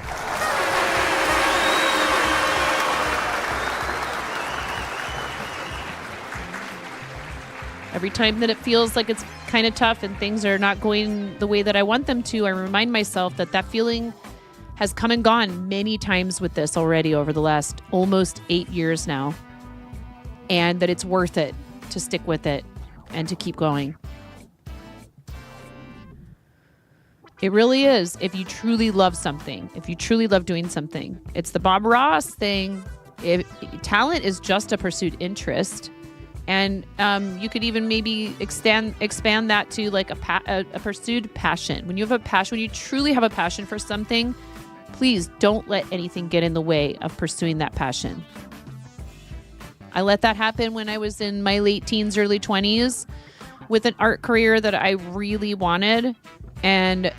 Every time that it feels like it's kind of tough and things are not going the way that I want them to, I remind myself that that feeling has come and gone many times with this already over the last almost 8 years now. And that it's worth it to stick with it and to keep going. It really is. If you truly love something, if you truly love doing something, it's the Bob Ross thing. Talent is just a pursued interest. And you could even maybe expand that to like a pursued passion. When you have a passion, when you truly have a passion for something, please don't let anything get in the way of pursuing that passion. I let that happen when I was in my late teens, early 20s with an art career that I really wanted. And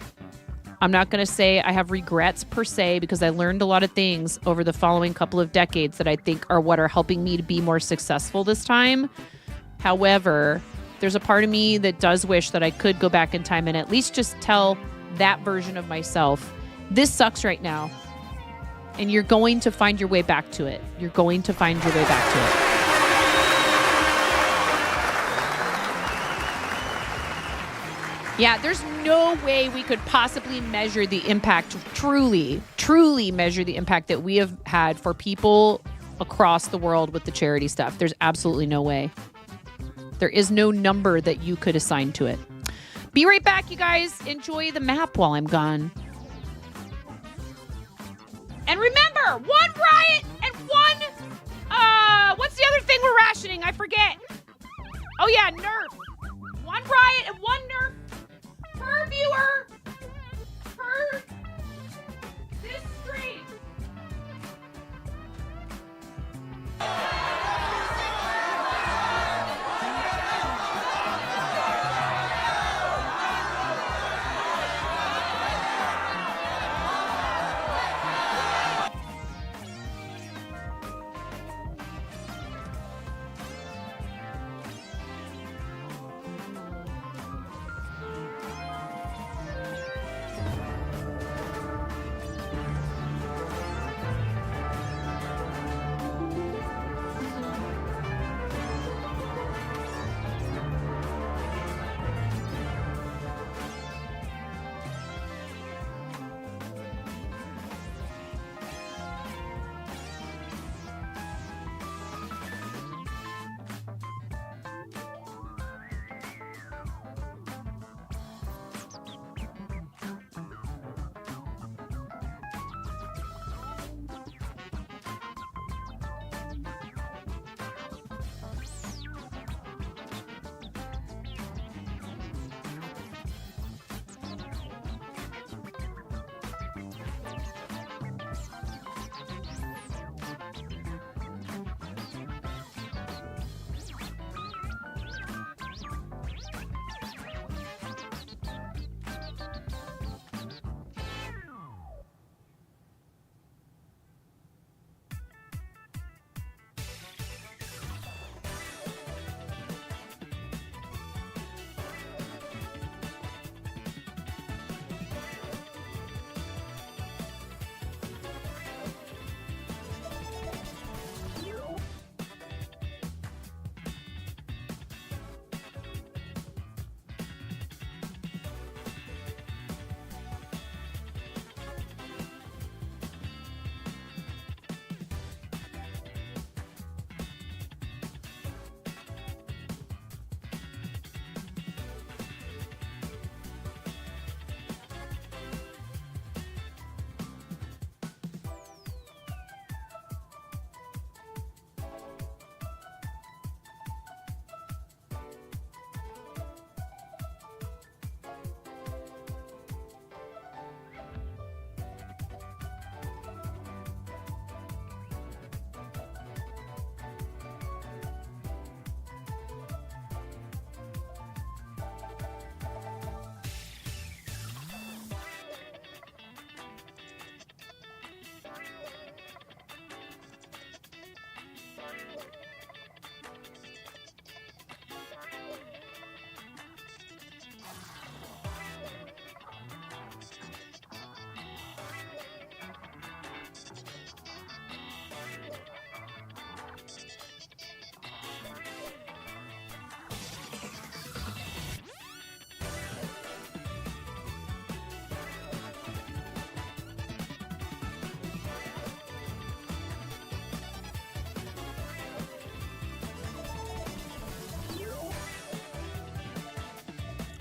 I'm not going to say I have regrets per se, because I learned a lot of things over the following couple of decades that I think are what are helping me to be more successful this time. However, there's a part of me that does wish that I could go back in time and at least just tell that version of myself, this sucks right now. And you're going to find your way back to it. You're going to find your way back to it. Yeah, there's no way we could possibly measure the impact, truly measure the impact that we have had for people across the world with the charity stuff. There's absolutely no way. There is no number that you could assign to it. Be right back, you guys. Enjoy the map while I'm gone. And remember, 1 riot and 1, what's the other thing we're rationing? I forget. Oh yeah, Nerf. 1 riot and 1 Nerf per viewer per this stream.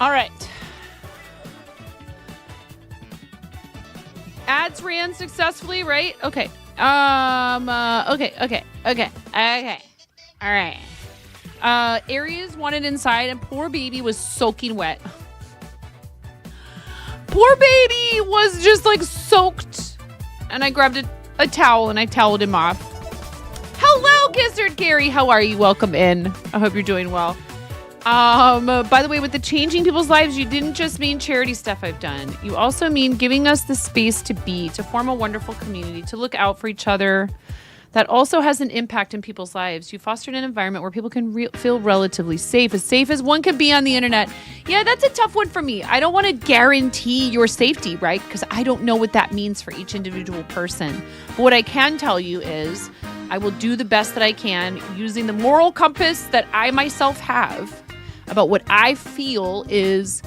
All right. Ads ran successfully, right? Okay. Okay. All right. Areas wanted inside, and poor baby was soaking wet. Poor baby was just like soaked. And I grabbed a towel and I toweled him off. Hello, Gizzard Gary. How are you? Welcome in. I hope you're doing well. By the way, with the changing people's lives, you didn't just mean charity stuff I've done. You also mean giving us the space to be, to form a wonderful community, to look out for each other. That also has an impact in people's lives. You fostered an environment where people can feel relatively safe as one can be on the internet. Yeah, that's a tough one for me. I don't want to guarantee your safety, right? Because I don't know what that means for each individual person. But what I can tell you is I will do the best that I can using the moral compass that I myself have about what I feel is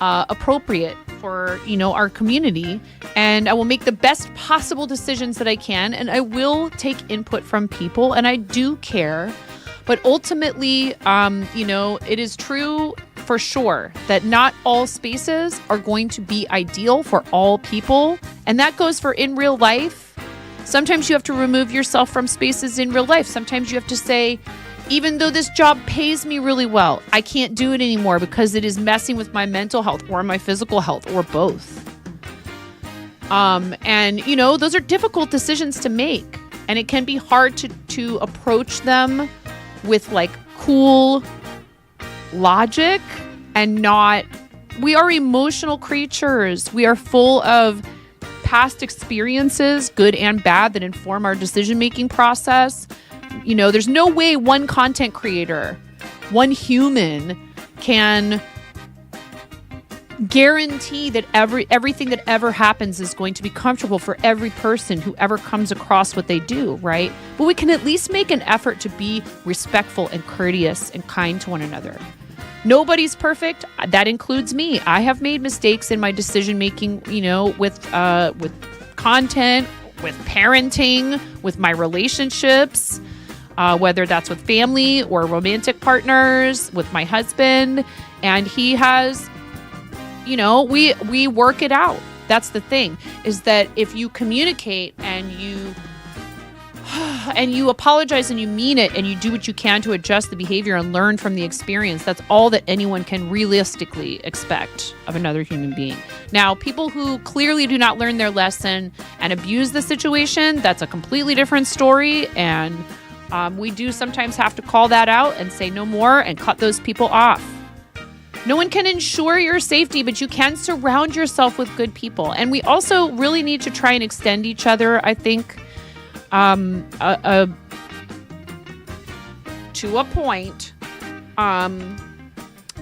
appropriate for, our community. And I will make the best possible decisions that I can. And I will take input from people. And I do care. But ultimately, it is true for sure that not all spaces are going to be ideal for all people. And that goes for in real life. Sometimes you have to remove yourself from spaces in real life. Sometimes you have to say, even though this job pays me really well, I can't do it anymore because it is messing with my mental health or my physical health or both. And, you know, those are difficult decisions to make. And it can be hard to approach them with like cool logic and not. We are emotional creatures. We are full of past experiences, good and bad, that inform our decision-making process. You know, there's no way one content creator, one human can guarantee that everything that ever happens is going to be comfortable for every person who ever comes across what they do, right? But we can at least make an effort to be respectful and courteous and kind to one another. Nobody's perfect. That includes me. I have made mistakes in my decision making, you know, with content, with parenting, with my relationships, whether that's with family or romantic partners, with my husband. And he has, you know, we work it out. That's the thing, is that if you communicate and you apologize and you mean it and you do what you can to adjust the behavior and learn from the experience, that's all that anyone can realistically expect of another human being. Now, people who clearly do not learn their lesson and abuse the situation, that's a completely different story. And we do sometimes have to call that out and say no more and cut those people off. No one can ensure your safety, but you can surround yourself with good people. And we also really need to try and extend each other, I think, to a point,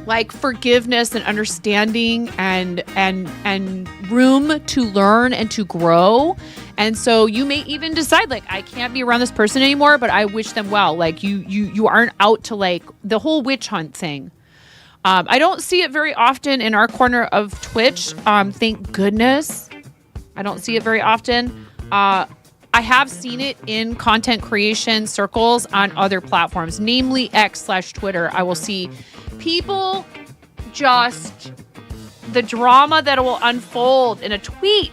like forgiveness and understanding and room to learn and to grow. And so you may even decide, like, I can't be around this person anymore, but I wish them well. Like you aren't out to like the whole witch hunt thing. I don't see it very often in our corner of Twitch. Thank goodness. I don't see it very often. I have seen it in content creation circles on other platforms, namely X/Twitter. I will see people just the drama that will unfold in a tweet.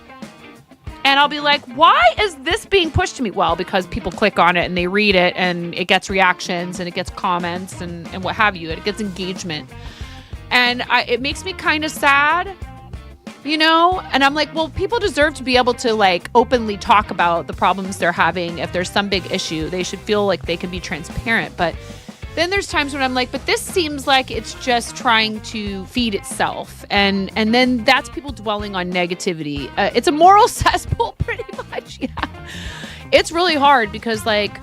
And I'll be like, why is this being pushed to me? Well, because people click on it and they read it and it gets reactions and it gets comments and what have you. It gets engagement. And it makes me kind of sad, you know? And I'm like, well, people deserve to be able to like openly talk about the problems they're having. If there's some big issue, they should feel like they can be transparent. But then there's times when I'm like, but this seems like it's just trying to feed itself. And then that's people dwelling on negativity. It's a moral cesspool pretty much, yeah. It's really hard because like,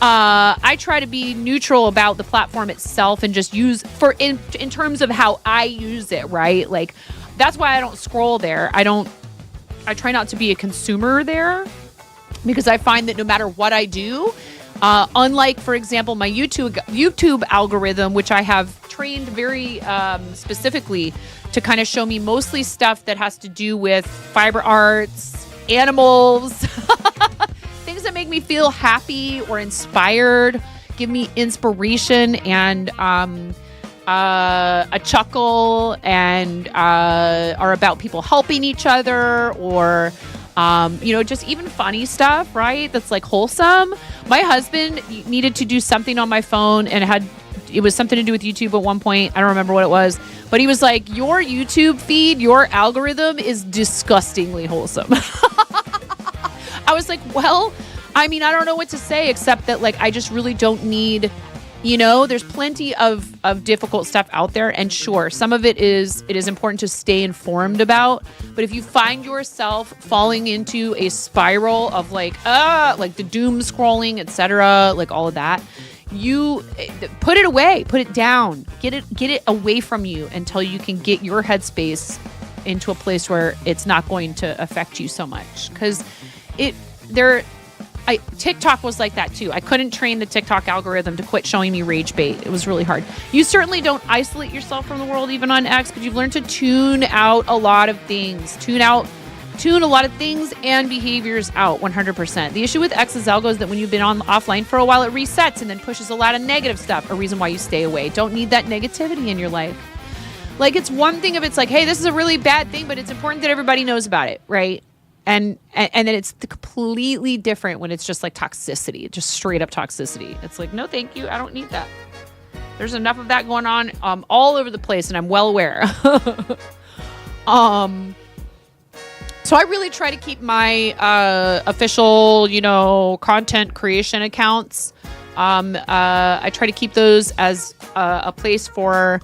I try to be neutral about the platform itself and just use in terms of how I use it, right? Like, that's why I don't scroll there. I try not to be a consumer there because I find that no matter what I do, unlike, for example, my YouTube algorithm, which I have trained very specifically to kind of show me mostly stuff that has to do with fiber arts, animals, things that make me feel happy or inspired, give me inspiration and a chuckle, and are about people helping each other or you know, just even funny stuff, right? That's like wholesome. My husband needed to do something on my phone and it was something to do with YouTube at one point. I don't remember what it was, but he was like, your YouTube feed, your algorithm is disgustingly wholesome. I was like, well, I mean, I don't know what to say except that like, I just really don't need, you know, there's plenty of difficult stuff out there. And sure, some of it is important to stay informed about. But if you find yourself falling into a spiral of like the doom scrolling, etc., like all of that, you put it away, put it down, get it away from you until you can get your headspace into a place where it's not going to affect you so much. Because TikTok was like that too. I couldn't train the TikTok algorithm to quit showing me rage bait. It was really hard. You certainly don't isolate yourself from the world even on X, but you've learned to tune out a lot of things. Tune a lot of things and behaviors out 100%. The issue with X's algo is that when you've been offline for a while, it resets and then pushes a lot of negative stuff, a reason why you stay away. Don't need that negativity in your life. Like, it's one thing if it's like, hey, this is a really bad thing, but it's important that everybody knows about it, right? And then it's completely different when it's just like toxicity, just straight up toxicity. It's like, no, thank you. I don't need that. There's enough of that going on all over the place, and I'm well aware. So I really try to keep my official, content creation accounts. I try to keep those as a place for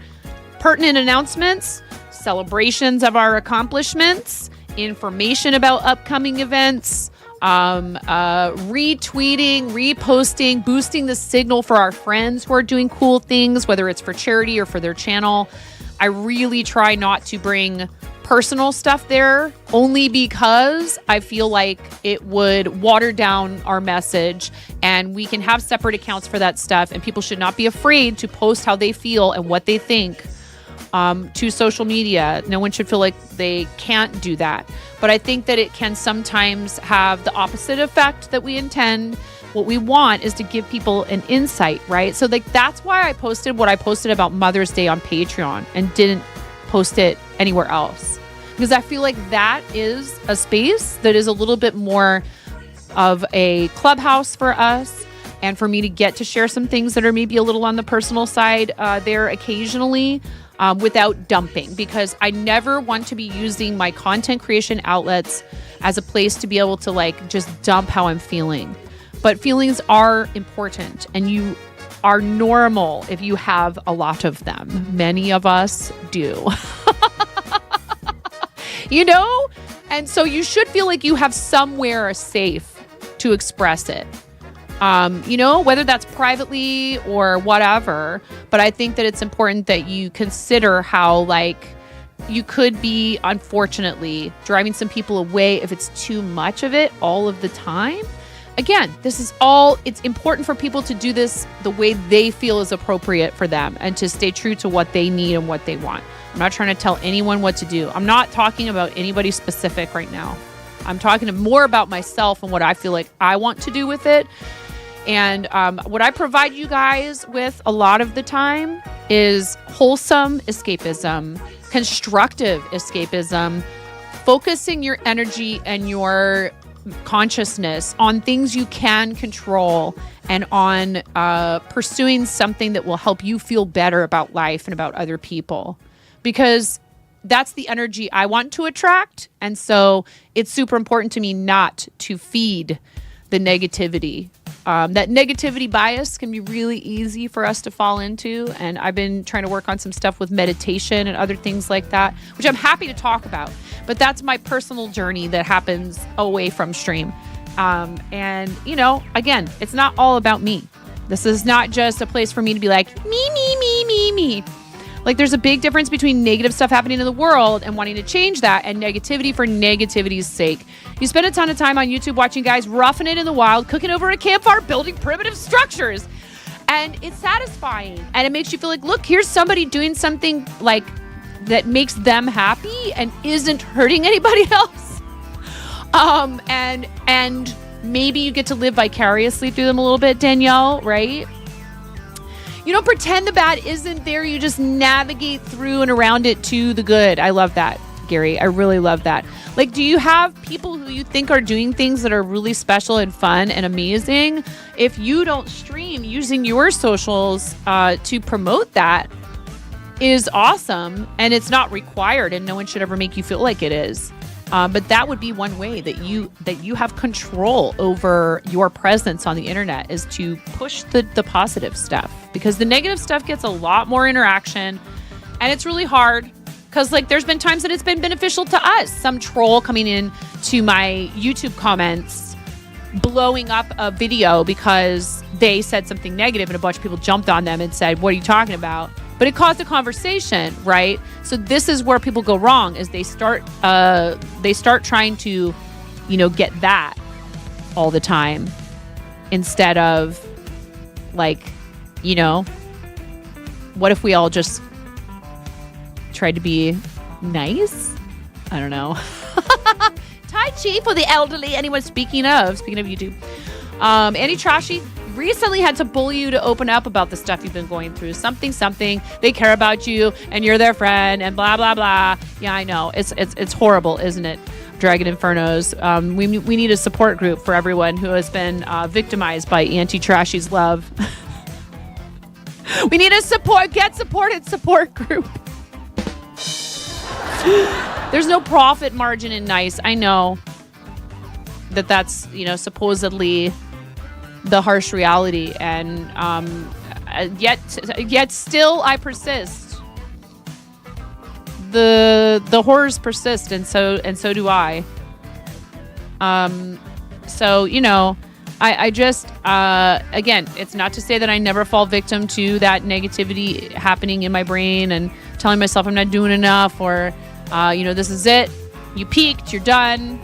pertinent announcements, celebrations of our accomplishments, information about upcoming events, retweeting, reposting, boosting the signal for our friends who are doing cool things, whether it's for charity or for their channel. I really try not to bring personal stuff there, only because I feel like it would water down our message, and we can have separate accounts for that stuff, and people should not be afraid to post how they feel and what they think to social media. No one should feel like they can't do that. But I think that it can sometimes have the opposite effect that we intend. What we want is to give people an insight, right? So that's why I posted what I posted about Mother's Day on Patreon and didn't post it anywhere else. Because I feel like that is a space that is a little bit more of a clubhouse for us, and for me to get to share some things that are maybe a little on the personal side there occasionally, without dumping, because I never want to be using my content creation outlets as a place to be able to just dump how I'm feeling. But feelings are important, and you are normal if you have a lot of them. Many of us do. And so you should feel like you have somewhere safe to express it. Whether that's privately or whatever. But I think that it's important that you consider how, you could be, unfortunately, driving some people away if it's too much of it all of the time. Again, it's important for people to do this the way they feel is appropriate for them, and to stay true to what they need and what they want. I'm not trying to tell anyone what to do. I'm not talking about anybody specific right now. I'm talking more about myself and what I feel like I want to do with it. And what I provide you guys with a lot of the time is wholesome escapism, constructive escapism, focusing your energy and your consciousness on things you can control, and on pursuing something that will help you feel better about life and about other people. Because that's the energy I want to attract. And so it's super important to me not to feed the negativity. That negativity bias can be really easy for us to fall into. And I've been trying to work on some stuff with meditation and other things like that, which I'm happy to talk about. But that's my personal journey that happens away from stream. Again, it's not all about me. This is not just a place for me to be like, me. There's a big difference between negative stuff happening in the world and wanting to change that, and negativity for negativity's sake. You spend a ton of time on YouTube watching guys roughing it in the wild, cooking over a campfire, building primitive structures. And it's satisfying. And it makes you feel like, look, here's somebody doing something that makes them happy and isn't hurting anybody else. And maybe you get to live vicariously through them a little bit, Danielle, right? You don't pretend the bad isn't there. You just navigate through and around it to the good. I love that, Gary. I really love that. Do you have people who you think are doing things that are really special and fun and amazing? If you don't stream, using your socials to promote that is awesome, and it's not required, and no one should ever make you feel like it is. But that would be one way that you have control over your presence on the internet, is to push the positive stuff, because the negative stuff gets a lot more interaction, and it's really hard because there's been times that it's been beneficial to us. Some troll coming in to my YouTube comments, blowing up a video because they said something negative, and a bunch of people jumped on them and said, "What are you talking about?" But it caused a conversation, right? So this is where people go wrong, is they start trying to, get that all the time, instead of what if we all just tried to be nice? I don't know. Tai Chi for the elderly. Anyone speaking of YouTube. Annie Trashy recently had to bully you to open up about the stuff you've been going through. Something. They care about you and you're their friend and blah, blah, blah. Yeah, I know. It's horrible, isn't it? Dragon Infernos. We need a support group for everyone who has been victimized by Auntie Trashy's love. We need a supported support group. There's no profit margin in Nice. I know that's, supposedly the harsh reality. And yet still I persist. The horrors persist, and so do I. I just, again, it's not to say that I never fall victim to that negativity happening in my brain and telling myself I'm not doing enough, or, this is it. You peaked, you're done.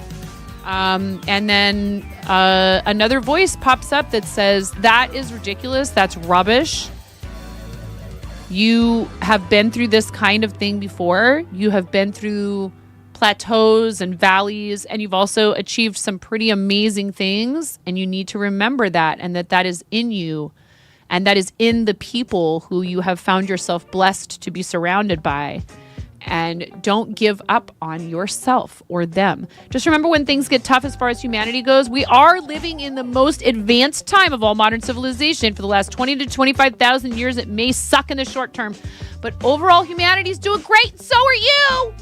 And then another voice pops up that says, that is ridiculous. That's rubbish. You have been through this kind of thing before. You have been through plateaus and valleys, and you've also achieved some pretty amazing things, and you need to remember that, and that is in you, and that is in the people who you have found yourself blessed to be surrounded by. And don't give up on yourself or them. Just remember, when things get tough as far as humanity goes, we are living in the most advanced time of all modern civilization. For the last 20 to 25,000 years, it may suck in the short term, but overall humanity's doing great. So are you.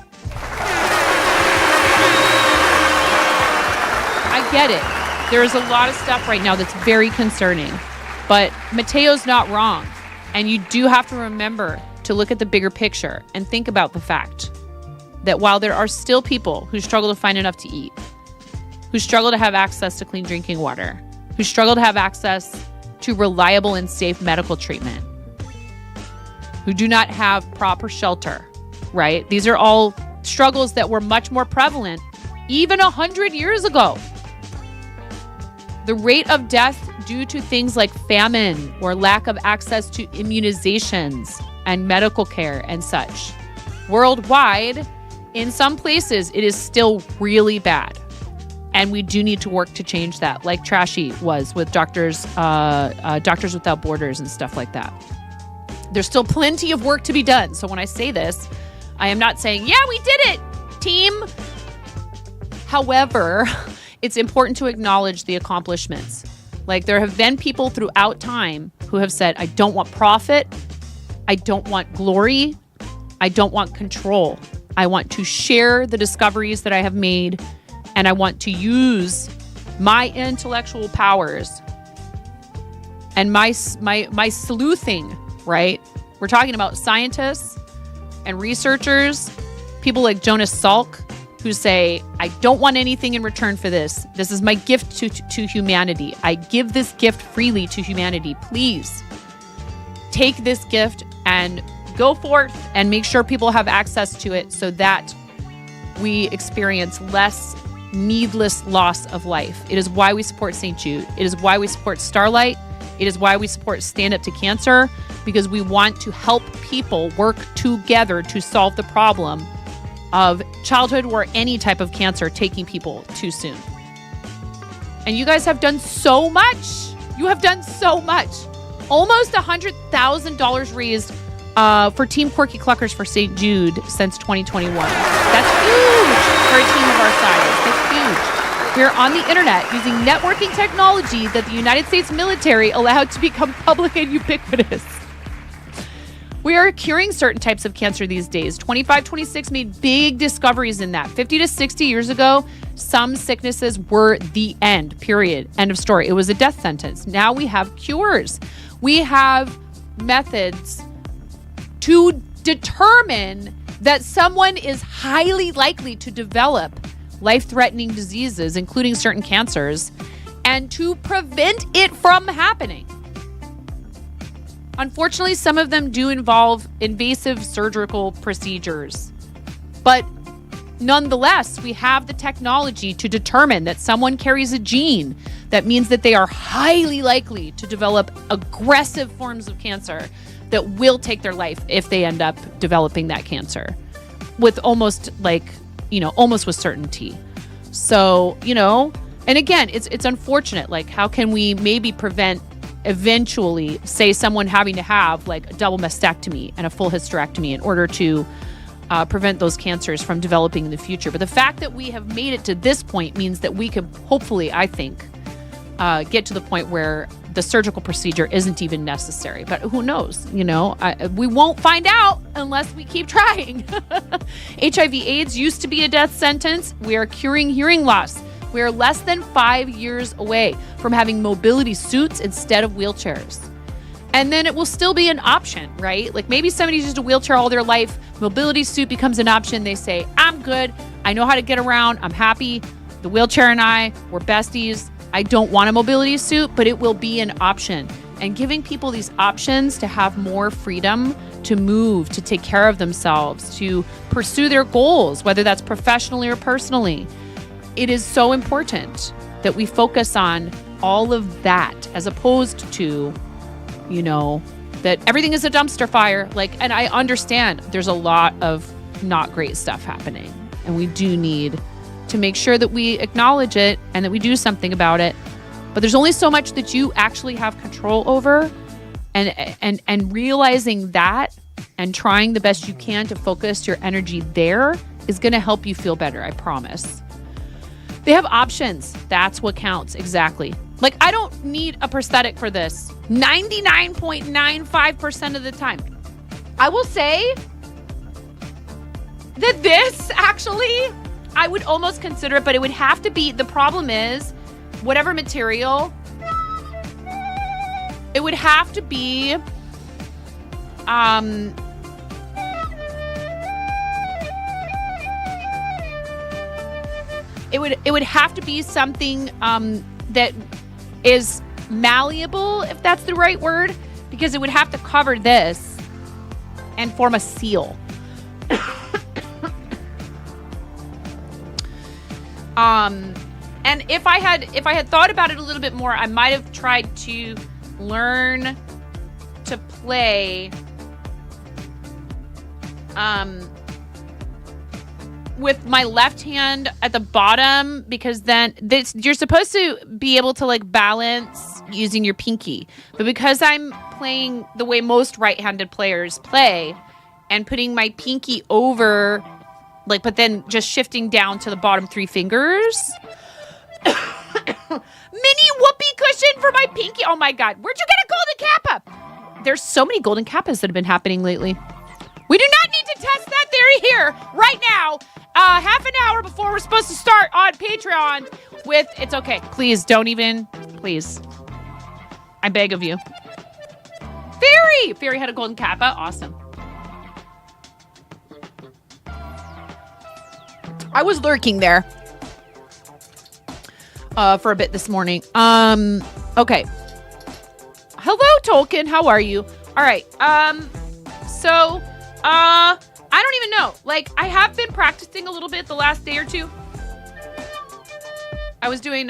I get it. There is a lot of stuff right now that's very concerning, but Mateo's not wrong. And you do have to remember to look at the bigger picture and think about the fact that while there are still people who struggle to find enough to eat, who struggle to have access to clean drinking water, who struggle to have access to reliable and safe medical treatment, who do not have proper shelter, right? These are all struggles that were much more prevalent even 100 years ago. The rate of death due to things like famine or lack of access to immunizations and medical care and such, worldwide, in some places, it is still really bad. And we do need to work to change that, like Trashy was with Doctors Without Borders and stuff like that. There's still plenty of work to be done. So when I say this, I am not saying, yeah, we did it, team. However, it's important to acknowledge the accomplishments. Like, there have been people throughout time who have said, I don't want profit. I don't want glory. I don't want control. I want to share the discoveries that I have made, and I want to use my intellectual powers and my sleuthing, right? We're talking about scientists and researchers, people like Jonas Salk, who say, I don't want anything in return for this. This is my gift to humanity. I give this gift freely to humanity. Please take this gift and go forth and make sure people have access to it so that we experience less needless loss of life. It is why we support St. Jude. It is why we support Starlight. It is why we support Stand Up to Cancer, because we want to help people work together to solve the problem of childhood or any type of cancer taking people too soon. And you guys have done so much. You have done so much. Almost $100,000 raised for Team Quirky Cluckers for St. Jude since 2021. That's huge for a team of our size. That's huge. We're on the internet using networking technology that the United States military allowed to become public and ubiquitous. We are curing certain types of cancer these days. 2526 made big discoveries in that. 50 to 60 years ago, some sicknesses were the end, period. End of story. It was a death sentence. Now we have cures. We have methods to determine that someone is highly likely to develop life-threatening diseases, including certain cancers, and to prevent it from happening. Unfortunately, some of them do involve invasive surgical procedures. But nonetheless, we have the technology to determine that someone carries a gene that means that they are highly likely to develop aggressive forms of cancer that will take their life if they end up developing that cancer with almost with certainty. So, and again, it's unfortunate. Like, how can we maybe prevent eventually, say, someone having to have like a double mastectomy and a full hysterectomy in order to prevent those cancers from developing in the future. But the fact that we have made it to this point means that we could hopefully, I think, get to the point where the surgical procedure isn't even necessary. But who knows? We won't find out unless we keep trying. HIV/AIDS used to be a death sentence. We are curing hearing loss. We are less than 5 years away from having mobility suits instead of wheelchairs. And then it will still be an option, right? Like maybe somebody's used a wheelchair all their life. Mobility suit becomes an option. They say, I'm good. I know how to get around. I'm happy. The wheelchair and I, we're besties. I don't want a mobility suit, but it will be an option. And giving people these options to have more freedom to move, to take care of themselves, to pursue their goals, whether that's professionally or personally. It is so important that we focus on all of that as opposed to, that everything is a dumpster fire. And I understand there's a lot of not great stuff happening, and we do need to make sure that we acknowledge it and that we do something about it. But there's only so much that you actually have control over, and realizing that and trying the best you can to focus your energy there is going to help you feel better. I promise. They have options. That's what counts. Exactly. I don't need a prosthetic for this 99.95% of the time. I will say that this actually, I would almost consider it, but it would have to be, the problem is, whatever material, it would have to be, it would have to be something that is malleable, if that's the right word, because it would have to cover this and form a seal. And if I had thought about it a little bit more, I might have tried to learn to play with my left hand at the bottom, because then you're supposed to be able to balance using your pinky. But because I'm playing the way most right-handed players play and putting my pinky over, but then just shifting down to the bottom 3 fingers. Mini whoopee cushion for my pinky. Oh my God. Where'd you get a golden kappa? There's so many golden kappas that have been happening lately. We do not need to test that theory here right now. Half an hour before we're supposed to start on Patreon with, it's okay. Please don't even, please. I beg of you. Fairy had a golden kappa. Awesome. I was lurking there for a bit this morning. Okay. Hello, Tolkien. How are you? All right. I don't even know. I have been practicing a little bit the last day or two. I was doing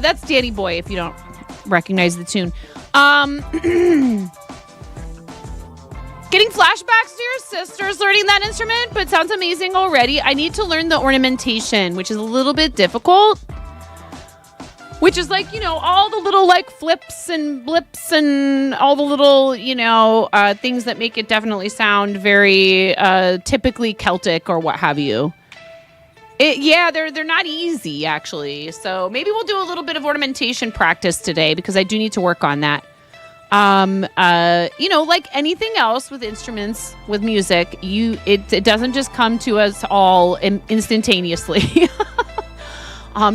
that's Danny Boy, if you don't recognize the tune. Getting flashbacks to your sisters learning that instrument, but sounds amazing already. I need to learn the ornamentation, which is a little bit difficult. Which is all the little flips and blips and all the little, things that make it definitely sound very typically Celtic or what have you. They're not easy, actually. So maybe we'll do a little bit of ornamentation practice today, because I do need to work on that. Like anything else with instruments, with music, it doesn't just come to us all instantaneously.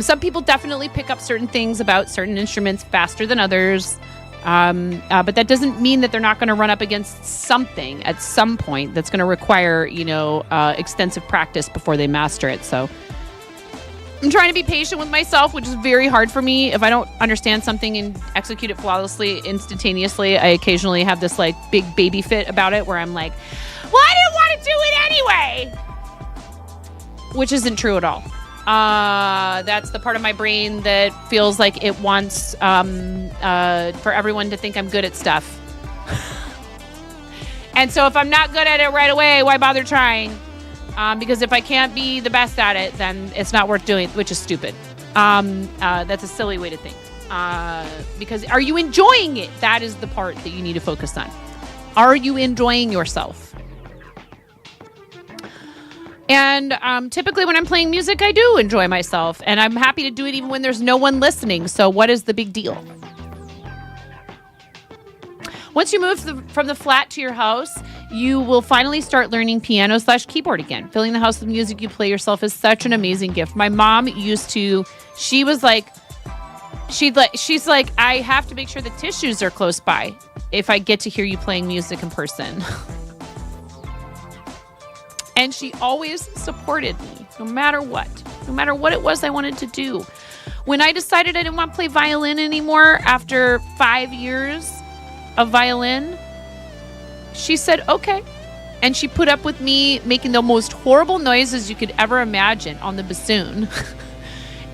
Some people definitely pick up certain things about certain instruments faster than others. But that doesn't mean that they're not going to run up against something at some point that's going to require, extensive practice before they master it. So I'm trying to be patient with myself, which is very hard for me. If I don't understand something and execute it flawlessly, instantaneously, I occasionally have this like big baby fit about it where I'm like, well, I didn't want to do it anyway, which isn't true at all. That's the part of my brain that feels like it wants for everyone to think I'm good at stuff. And so if I'm not good at it right away, why bother trying? Because if I can't be the best at it, then it's not worth doing, which is stupid. That's a silly way to think. Because are you enjoying it? That is the part that you need to focus on. Are you enjoying yourself? And typically when I'm playing music, I do enjoy myself. And I'm happy to do it even when there's no one listening. So what is the big deal? Once you move from the flat to your house, you will finally start learning piano/keyboard again. Filling the house with music you play yourself is such an amazing gift. My mom used to, she's like, I have to make sure the tissues are close by if I get to hear you playing music in person. And she always supported me, no matter what it was I wanted to do. When I decided I didn't want to play violin anymore after 5 years of violin, she said, okay. And she put up with me making the most horrible noises you could ever imagine on the bassoon.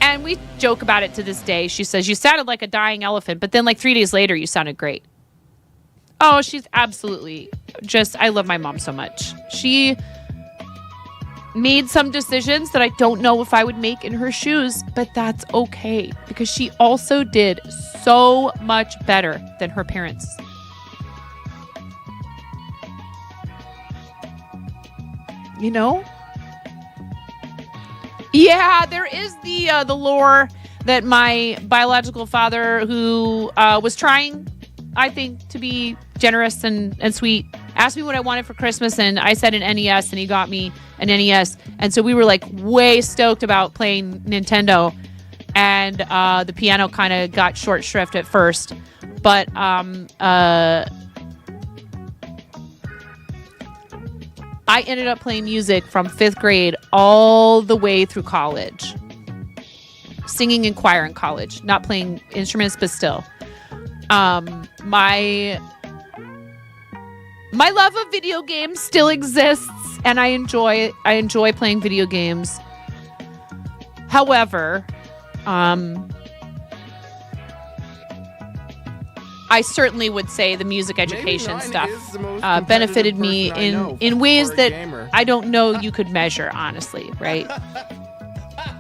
And we joke about it to this day. She says, you sounded like a dying elephant, but then like 3 days later, you sounded great. Oh, she's absolutely just, I love my mom so much. She made some decisions that I don't know if I would make in her shoes, but that's okay because she also did so much better than her parents. You know? Yeah, there is the lore that my biological father, who was trying, I think, to be generous and sweet, asked me what I wanted for Christmas, and I said an NES, and he got me an NES. And so we were like way stoked about playing Nintendo, and the piano kind of got short shrift at first. But I ended up playing music from 5th grade all the way through college. Singing in choir in college, not playing instruments, but still. My love of video games still exists, and I enjoy playing video games. However, I certainly would say the music education stuff benefited me in ways that I don't know you could measure, honestly, right?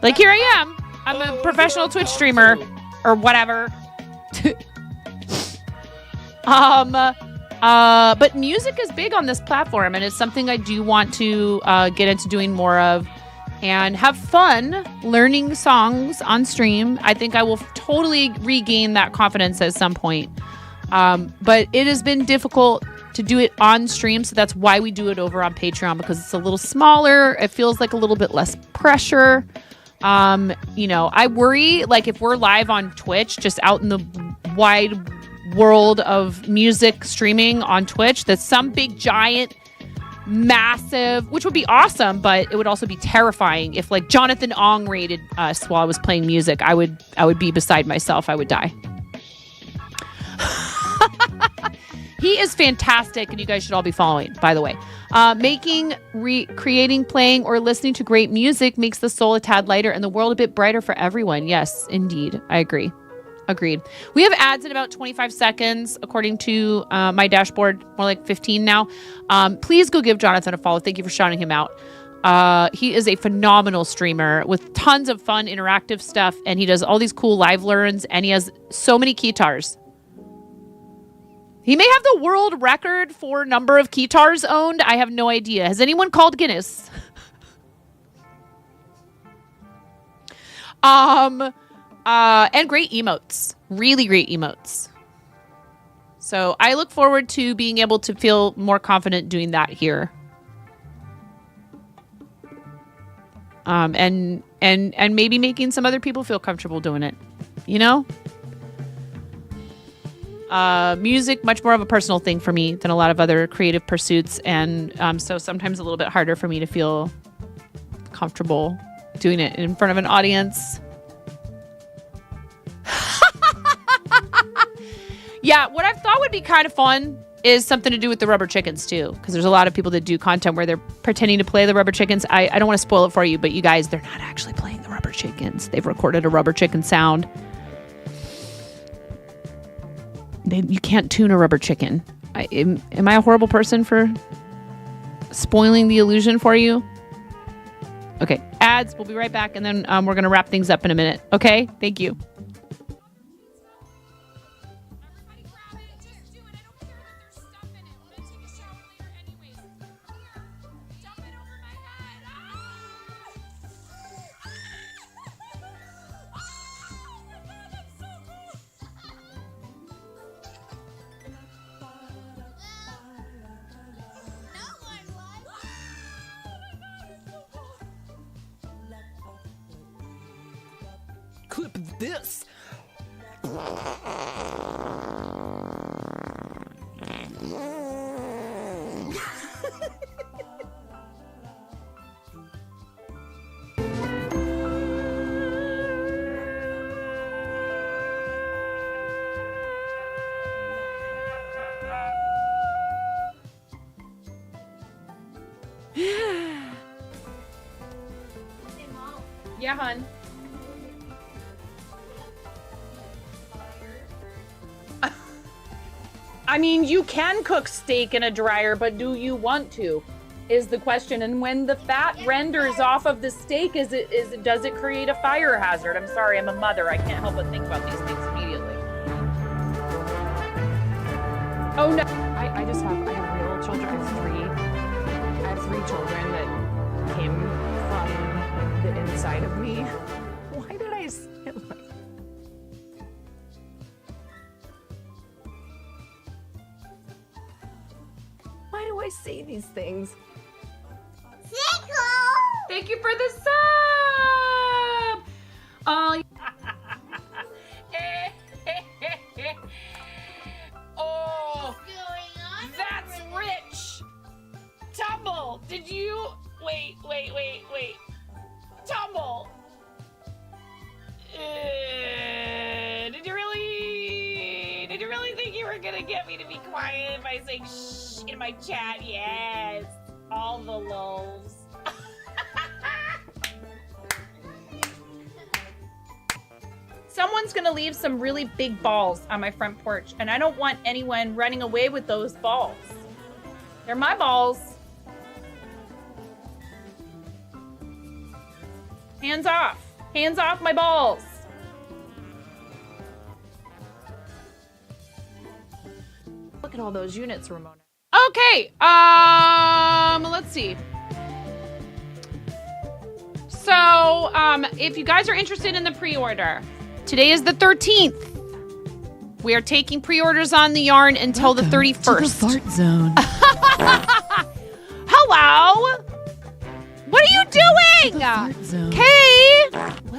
Like here I am. I'm a professional Twitch streamer or whatever. But music is big on this platform, and it's something I do want to get into doing more of and have fun learning songs on stream. I think I will totally regain that confidence at some point. But it has been difficult to do it on stream, so that's why we do it over on Patreon, because it's a little smaller. It feels like a little bit less pressure. I worry, like, if we're live on Twitch, just out in the wide world of music streaming on Twitch, that's some big giant massive, which would be awesome, but it would also be terrifying if like Jonathan Ong raided us while I was playing music. I would be beside myself. I would die. He is fantastic, and you guys should all be following, by the way. Creating, playing, or listening to great music makes the soul a tad lighter and the world a bit brighter for everyone. Yes, indeed. I agree. Agreed. We have ads in about 25 seconds, according to my dashboard, more like 15 now. Please go give Jonathan a follow. Thank you for shouting him out. He is a phenomenal streamer with tons of fun, interactive stuff, and he does all these cool live learns, and he has so many guitars. He may have the world record for number of guitars owned. I have no idea. Has anyone called Guinness? And great emotes. Really great emotes. So I look forward to being able to feel more confident doing that here. And maybe making some other people feel comfortable doing it. You know? Music, much more of a personal thing for me than a lot of other creative pursuits. And so sometimes a little bit harder for me to feel comfortable doing it in front of an audience. Yeah, what I thought would be kind of fun is something to do with the rubber chickens too, because there's a lot of people that do content where they're pretending to play the rubber chickens. I don't want to spoil it for you, but you guys, they're not actually playing the rubber chickens. They've recorded a rubber chicken sound. You can't tune a rubber chicken. Am I a horrible person for spoiling the illusion for you? Okay, ads. We'll be right back, and then we're going to wrap things up in a minute. Okay, thank you. Clip this. Yeah, hon. I mean, you can cook steak in a dryer, but do you want to? Is the question. And when the fat renders off of the steak, does it create a fire hazard? I'm sorry, I'm a mother. I can't help but think about these things immediately. Oh no! I have real children. I have three children that came from the inside of me. Why did I say it like? Why do I say these things? Thank you for the sub! Oh, oh, that's rich! Tumble, did you... Wait. Tumble! Did you really think you were gonna get me to be quiet by saying shh in my chat? Yes, all the lulz. Someone's gonna leave some really big balls on my front porch, and I don't want anyone running away with those balls. They're my balls. Hands off. Hands off my balls. Look at all those units, Ramona. Okay, let's see. So, if you guys are interested in the pre-order, today is the 13th. We are taking pre-orders on the yarn until the 31st. To the fart zone. Hello? What are you doing? Kay?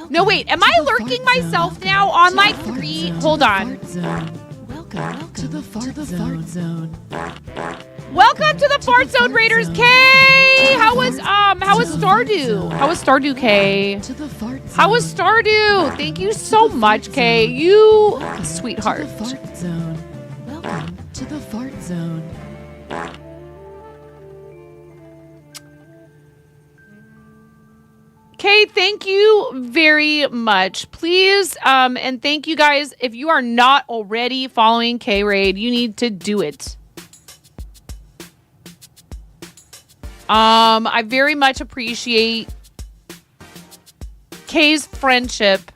No, wait. Am I lurking myself now on like 3? Hold on. Welcome to the fart zone. Welcome to the Fart Zone Raiders, Kay. How was Stardew? How was Stardew, Kay? How was Stardew? Thank you so much, Kay. You sweetheart. Welcome to the fart zone. Kay, thank you very much. Please, and thank you guys. If you are not already following Kay Raid, you need to do it. I very much appreciate Kay's friendship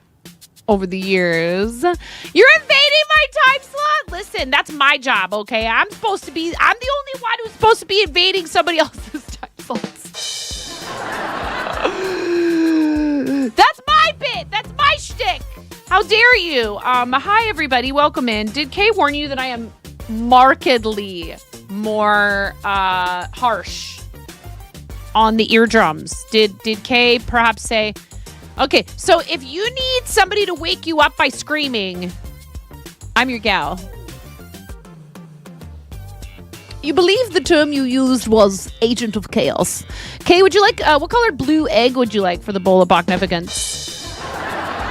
over the years. You're invading my time slot? Listen, that's my job, okay? I'm the only one who's supposed to be invading somebody else's time slots. That's my bit. That's my shtick. How dare you? Hi, everybody. Welcome in. Did Kay warn you that I am markedly more harsh on the eardrums? Did Kay perhaps say, okay, so if you need somebody to wake you up by screaming, I'm your gal. You believe the term you used was agent of chaos. Kay, would you like, what color blue egg would you like for the bowl of Bachnificence?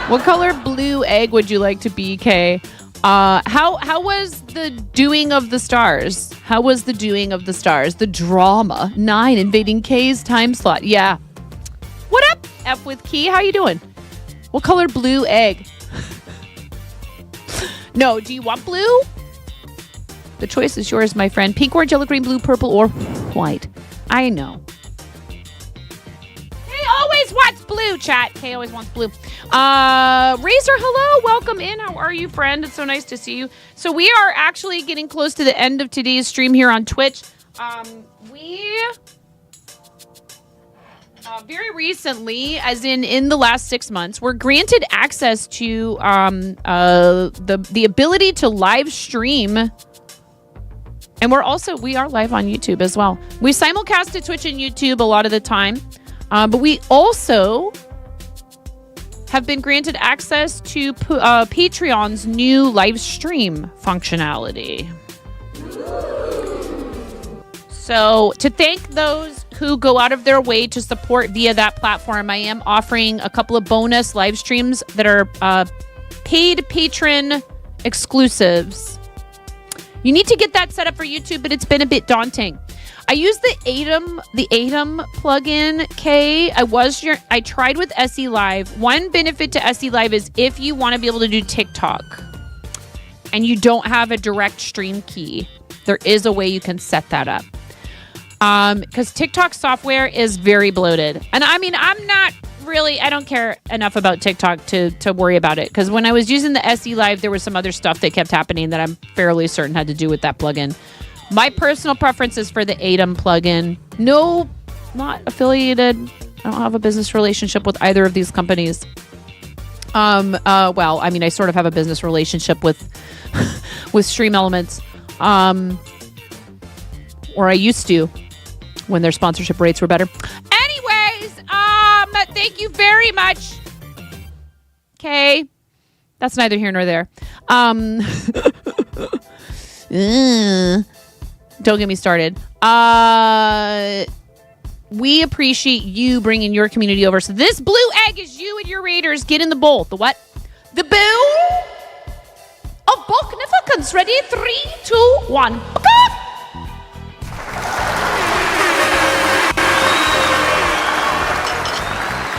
What color blue egg would you like to be, Kay? How was the doing of the stars? How was the doing of the stars? The drama. 9 invading Kay's time slot. Yeah. What up, F with Key? How you doing? What color blue egg? No, do you want blue? The choice is yours, my friend. Pink, orange, yellow, green, blue, purple, or white. I know. Kay always wants blue, chat. Kay always wants blue. Razor, hello. Welcome in. How are you, friend? It's so nice to see you. So we are actually getting close to the end of today's stream here on Twitch. Very recently, as in the last 6 months, we're granted access to the ability to live stream. And we are live on YouTube as well. We simulcast to Twitch and YouTube a lot of the time. But we also have been granted access to Patreon's new live stream functionality. So to thank those who go out of their way to support via that platform, I am offering a couple of bonus live streams that are paid patron exclusives. You need to get that set up for YouTube, but it's been a bit daunting. I use the Atom plugin, Kay. I tried with SE Live. One benefit to SE Live is if you want to be able to do TikTok and you don't have a direct stream key, there is a way you can set that up. Because TikTok software is very bloated. And I mean, I don't care enough about TikTok to worry about it. Because when I was using the SE Live, there was some other stuff that kept happening that I'm fairly certain had to do with that plugin. My personal preference is for the Atom plugin. No, not affiliated. I don't have a business relationship with either of these companies. Well, I mean, I sort of have a business relationship with Stream Elements. Or I used to when their sponsorship rates were better. Anyways, thank you very much. Okay. That's neither here nor there. Don't get me started. We appreciate you bringing your community over. So this blue egg is you and your raiders. Get in the bowl. The what? The bowl of Bachnificence. Ready? 3, 2, 1.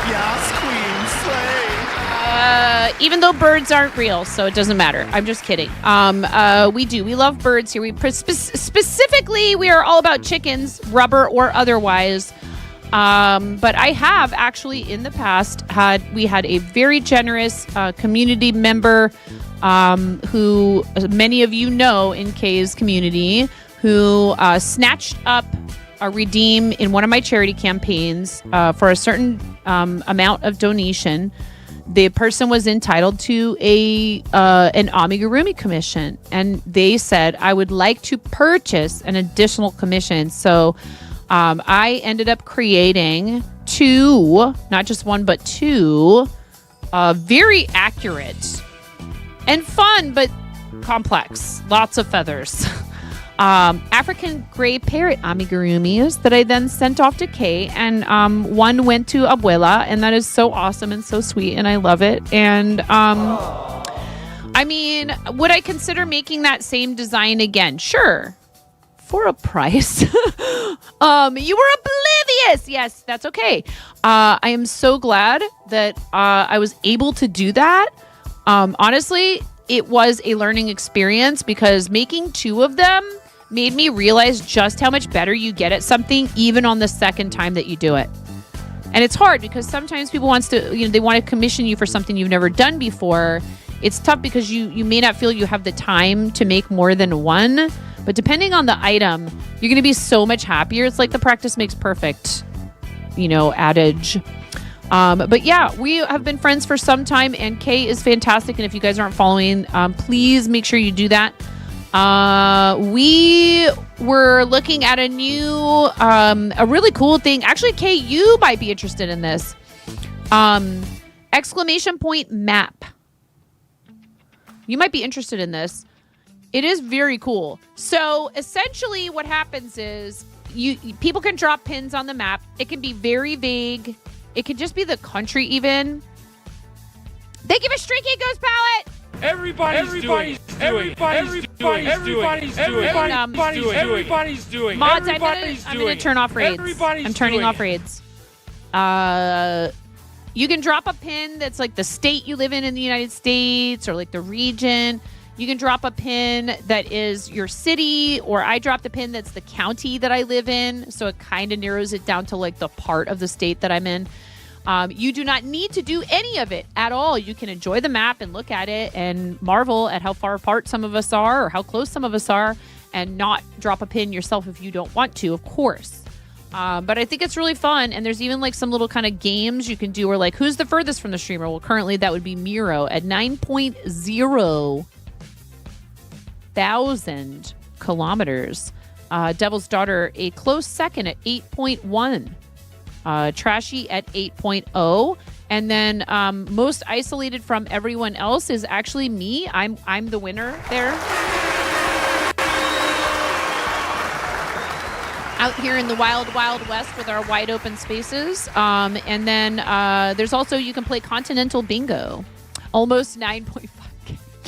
Yes, Queen, slay. Even though birds aren't real, so it doesn't matter. I'm just kidding. We love birds here. Specifically, we are all about chickens, rubber or otherwise. But I have actually in the past we had a very generous community member who many of you know in Kay's community who snatched up a redeem in one of my charity campaigns for a certain amount of donation. The person was entitled to an amigurumi commission, and they said, I would like to purchase an additional commission. So I ended up creating 2, not just 1, but 2 very accurate and fun, but complex. Lots of feathers. African gray parrot amigurumis that I then sent off to Kay, and one went to Abuela, and that is so awesome and so sweet, and I love it. And I mean, would I consider making that same design again? Sure, for a price. You were oblivious. Yes, that's okay. I am so glad that I was able to do that. Honestly, it was a learning experience because making 2 of them made me realize just how much better you get at something even on the second time that you do it. And it's hard because sometimes people they want to commission you for something you've never done before. It's tough because you may not feel you have the time to make more than one, but depending on the item, you're going to be so much happier. It's like the practice makes perfect, adage. But yeah, we have been friends for some time, and Kay is fantastic. And if you guys aren't following, please make sure you do that. We were looking at a new, a really cool thing. Actually, Kay, you might be interested in this. Exclamation point map. You might be interested in this. It is very cool. So essentially what happens is people can drop pins on the map. It can be very vague. It could just be the country even. Thank you for streaking, Ghost Palette. Everybody's doing it. Everybody's doing it. Mods, I'm gonna turn off raids. I'm turning off raids. You can drop a pin that's like the state you live in the United States, or like the region. You can drop a pin that is your city, or I dropped a pin that's the county that I live in. So it kind of narrows it down to like the part of the state that I'm in. You do not need to do any of it at all. You can enjoy the map and look at it and marvel at how far apart some of us are or how close some of us are, and not drop a pin yourself if you don't want to, of course. But I think it's really fun. And there's even like some little kind of games you can do where like, who's the furthest from the streamer? Well, currently that would be Miro at 9.0 thousand kilometers. Devil's Daughter a close second at 8.1. Trashy at 8.0. And then most isolated from everyone else is actually me. I'm the winner there. Out here in the wild, wild west with our wide open spaces. And then there's also, you can play Continental Bingo. Almost 9.5.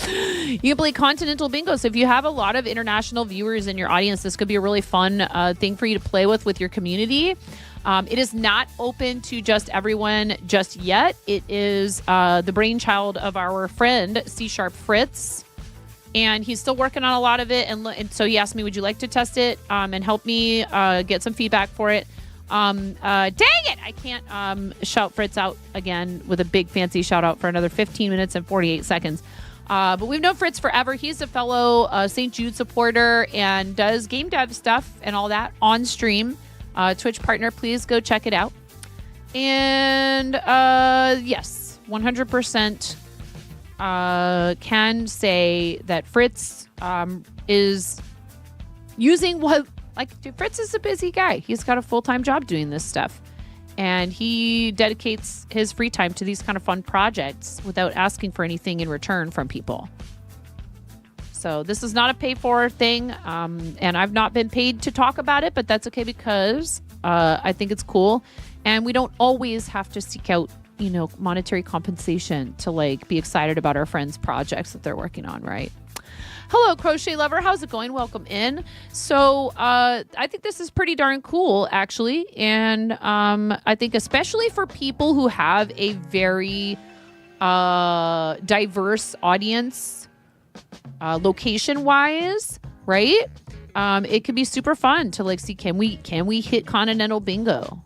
You can play Continental Bingo. So if you have a lot of international viewers in your audience, this could be a really fun thing for you to play with your community. It is not open to just everyone just yet. It is the brainchild of our friend C# Fritz, and he's still working on a lot of it. And so he asked me, would you like to test it and help me get some feedback for it? Dang it! I can't shout Fritz out again with a big fancy shout out for another 15 minutes and 48 seconds. But we've known Fritz forever. He's a fellow St. Jude supporter and does game dev stuff and all that on stream. Twitch partner, please go check it out. And yes, 100% can say that Fritz is using Fritz is a busy guy. He's got a full-time job doing this stuff. And he dedicates his free time to these kind of fun projects without asking for anything in return from people. So this is not a pay-for thing, and I've not been paid to talk about it, but that's okay because I think it's cool. And we don't always have to seek out, monetary compensation to like be excited about our friends' projects that they're working on, right? Hello, Crochet Lover. How's it going? Welcome in. So I think this is pretty darn cool, actually. And I think especially for people who have a very diverse audience, location-wise, right? It could be super fun to like see, can we hit Continental Bingo?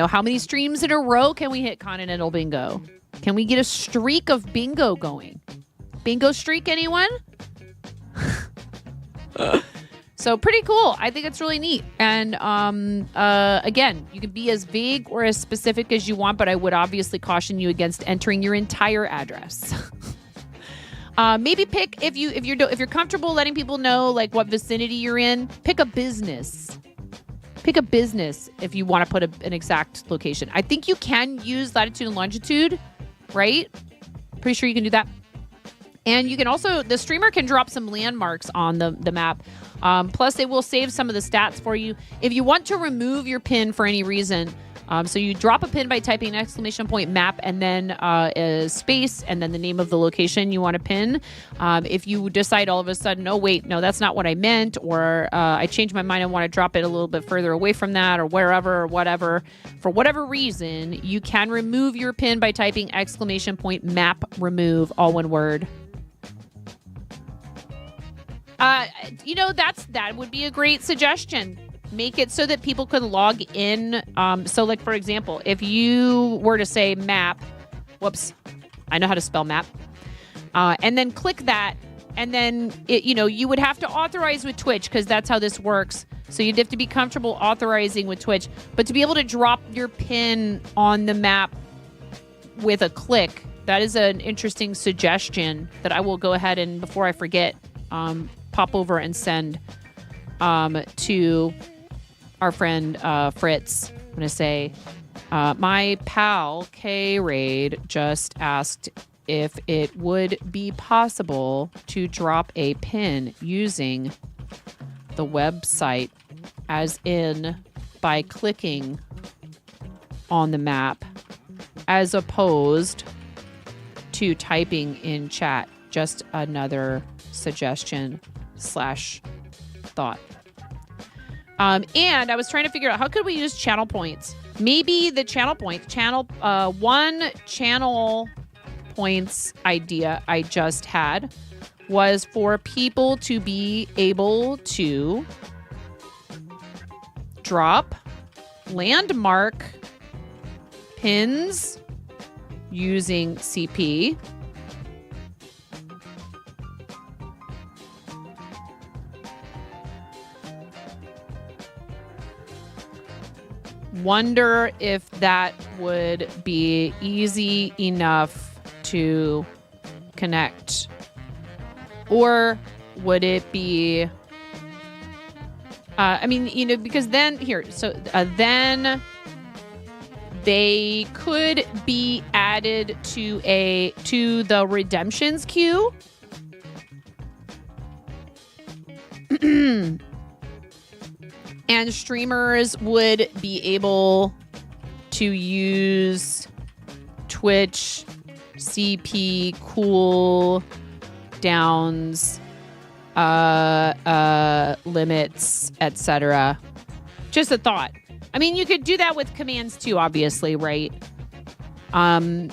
How many streams in a row can we hit Continental Bingo? Can we get a streak of bingo going? Bingo streak, anyone? So pretty cool. I think it's really neat. And again, you can be as vague or as specific as you want, but I would obviously caution you against entering your entire address. Maybe pick, if you're comfortable letting people know like what vicinity you're in, pick a business. Pick a business if you want to put an exact location. I think you can use latitude and longitude, right? Pretty sure you can do that. And you can also, the streamer can drop some landmarks on the map. Plus, it will save some of the stats for you. If you want to remove your pin for any reason, so you drop a pin by typing !map and then a space and then the name of the location you want to pin. If you decide all of a sudden, oh, wait, no, that's not what I meant, or I changed my mind, I want to drop it a little bit further away from that or wherever or whatever, for whatever reason, you can remove your pin by typing !map remove, all one word. That would be a great suggestion. Make it so that people can log in. So like, for example, if you were to say map, whoops, I know how to spell map, and then click that, and then you would have to authorize with Twitch because that's how this works. So you'd have to be comfortable authorizing with Twitch, but to be able to drop your pin on the map with a click, that is an interesting suggestion that I will go ahead and, before I forget, pop over and send to our friend Fritz. I'm going to say, my pal K-Raid just asked if it would be possible to drop a pin using the website, as in by clicking on the map, as opposed to typing in chat. Just another suggestion / thought. And I was trying to figure out, how could we use channel points? Maybe the channel points idea I just had was for people to be able to drop landmark pins using CP. Wonder if that would be easy enough to connect. Or would it be... because then... then they could be added to the redemptions queue. And streamers would be able to use Twitch CP cool downs, limits, etc. Just a thought. I mean, you could do that with commands too, obviously, right? But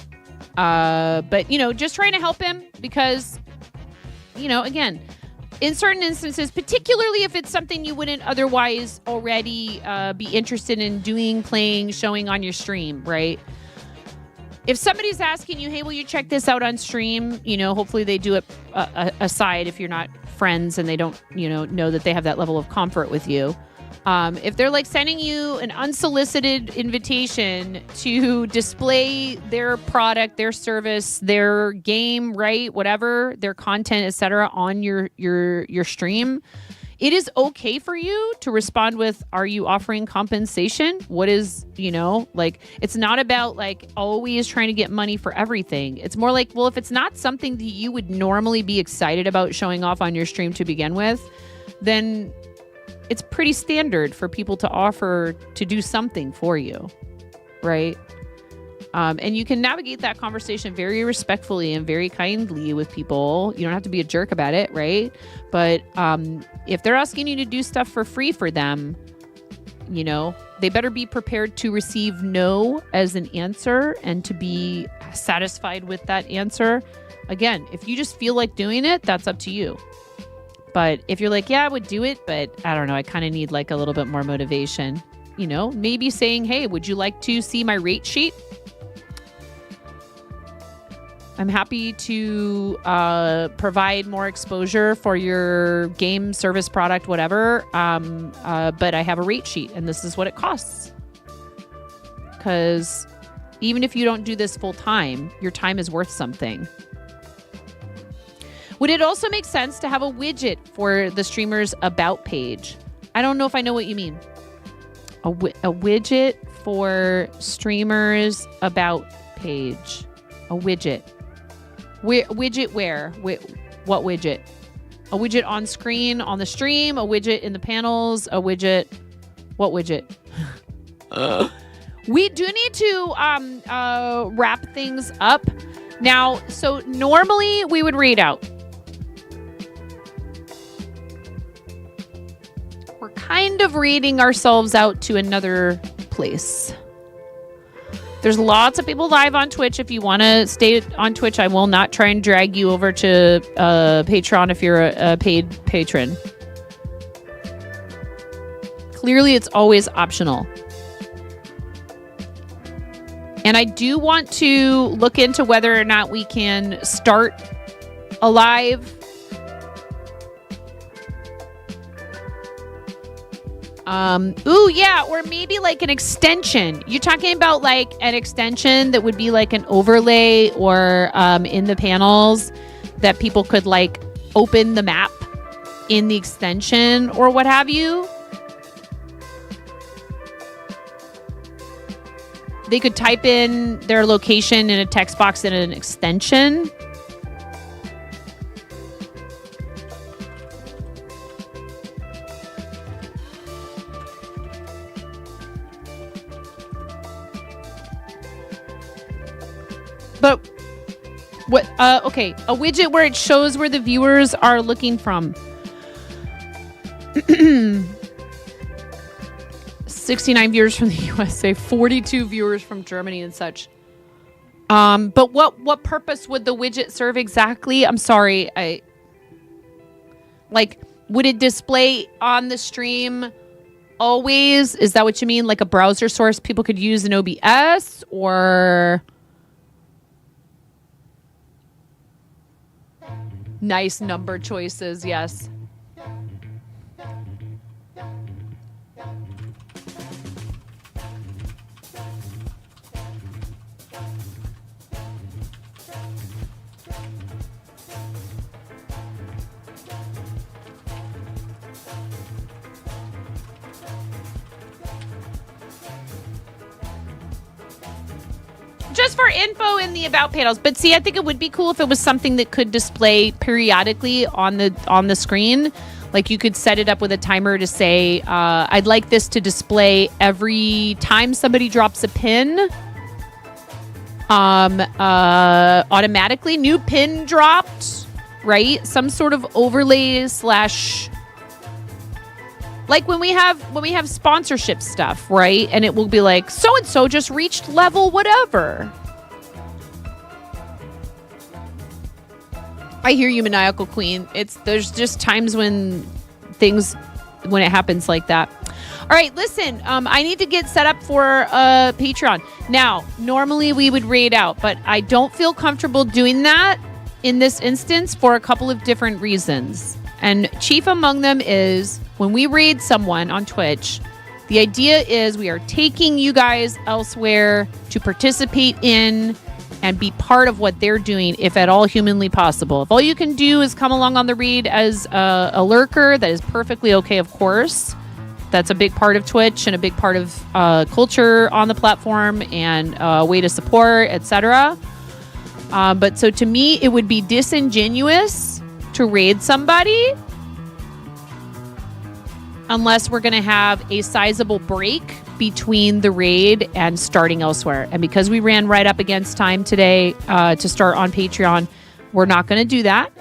just trying to help him because, again, in certain instances, particularly if it's something you wouldn't otherwise already be interested in doing, playing, showing on your stream, right? If somebody's asking you, hey, will you check this out on stream? Hopefully they do it aside if you're not friends and they don't, know that they have that level of comfort with you. If they're like sending you an unsolicited invitation to display their product, their service, their game, right, whatever, their content, etc., on your stream, it is okay for you to respond with, are you offering compensation? What is, it's not about like always trying to get money for everything. It's more like, well, if it's not something that you would normally be excited about showing off on your stream to begin with, then it's pretty standard for people to offer to do something for you, right? And you can navigate that conversation very respectfully and very kindly with people. You don't have to be a jerk about it, right? But if they're asking you to do stuff for free for them, they better be prepared to receive no as an answer and to be satisfied with that answer. Again, if you just feel like doing it, that's up to you. But if you're like, yeah, I would do it, but I don't know, I kind of need like a little bit more motivation, maybe saying, hey, would you like to see my rate sheet? I'm happy to provide more exposure for your game, service, product, whatever. But I have a rate sheet and this is what it costs. Because even if you don't do this full time, your time is worth something. Would it also make sense to have a widget for the streamer's about page? I don't know if I know what you mean. A widget for streamers about page. A widget. Widget where? What widget? A widget on screen on the stream? A widget in the panels? A widget? What widget? We do need to wrap things up. Now, so normally we would read out. We're kind of reading ourselves out to another place. There's lots of people live on Twitch. If you want to stay on Twitch, I will not try and drag you over to Patreon if you're a paid patron. Clearly, it's always optional. And I do want to look into whether or not we can start a live. Or maybe like an extension. You're talking about like an extension that would be like an overlay or in the panels that people could like open the map in the extension or what have you. They could type in their location in a text box in an extension. But what? Okay, a widget where it shows where the viewers are looking from. 69 viewers from the USA, 42 viewers from Germany and such. But what purpose would the widget serve exactly? I'm sorry. Would it display on the stream always? Is that what you mean? Like a browser source people could use in OBS, or nice number choices? Yes. Just for info in the about panels. But see, I think it would be cool if it was something that could display periodically on the screen. Like you could set it up with a timer to say, I'd like this to display every time somebody drops a pin. Automatically, new pin dropped, right? Some sort of overlay / like when we have sponsorship stuff, right? And it will be like, so-and-so just reached level whatever. I hear you, Maniacal Queen. There's just times when it happens like that. All right, listen, I need to get set up for Patreon. Now, normally we would raid out, but I don't feel comfortable doing that in this instance for a couple of different reasons. And chief among them is when we raid someone on Twitch, the idea is we are taking you guys elsewhere to participate in and be part of what they're doing, if at all humanly possible. If all you can do is come along on the raid as a lurker, that is perfectly okay, of course. That's a big part of Twitch and a big part of culture on the platform and a way to support, etc. But so to me, it would be disingenuous to raid somebody unless we're going to have a sizable break between the raid and starting elsewhere. And because we ran right up against time today to start on Patreon, we're not going to do that.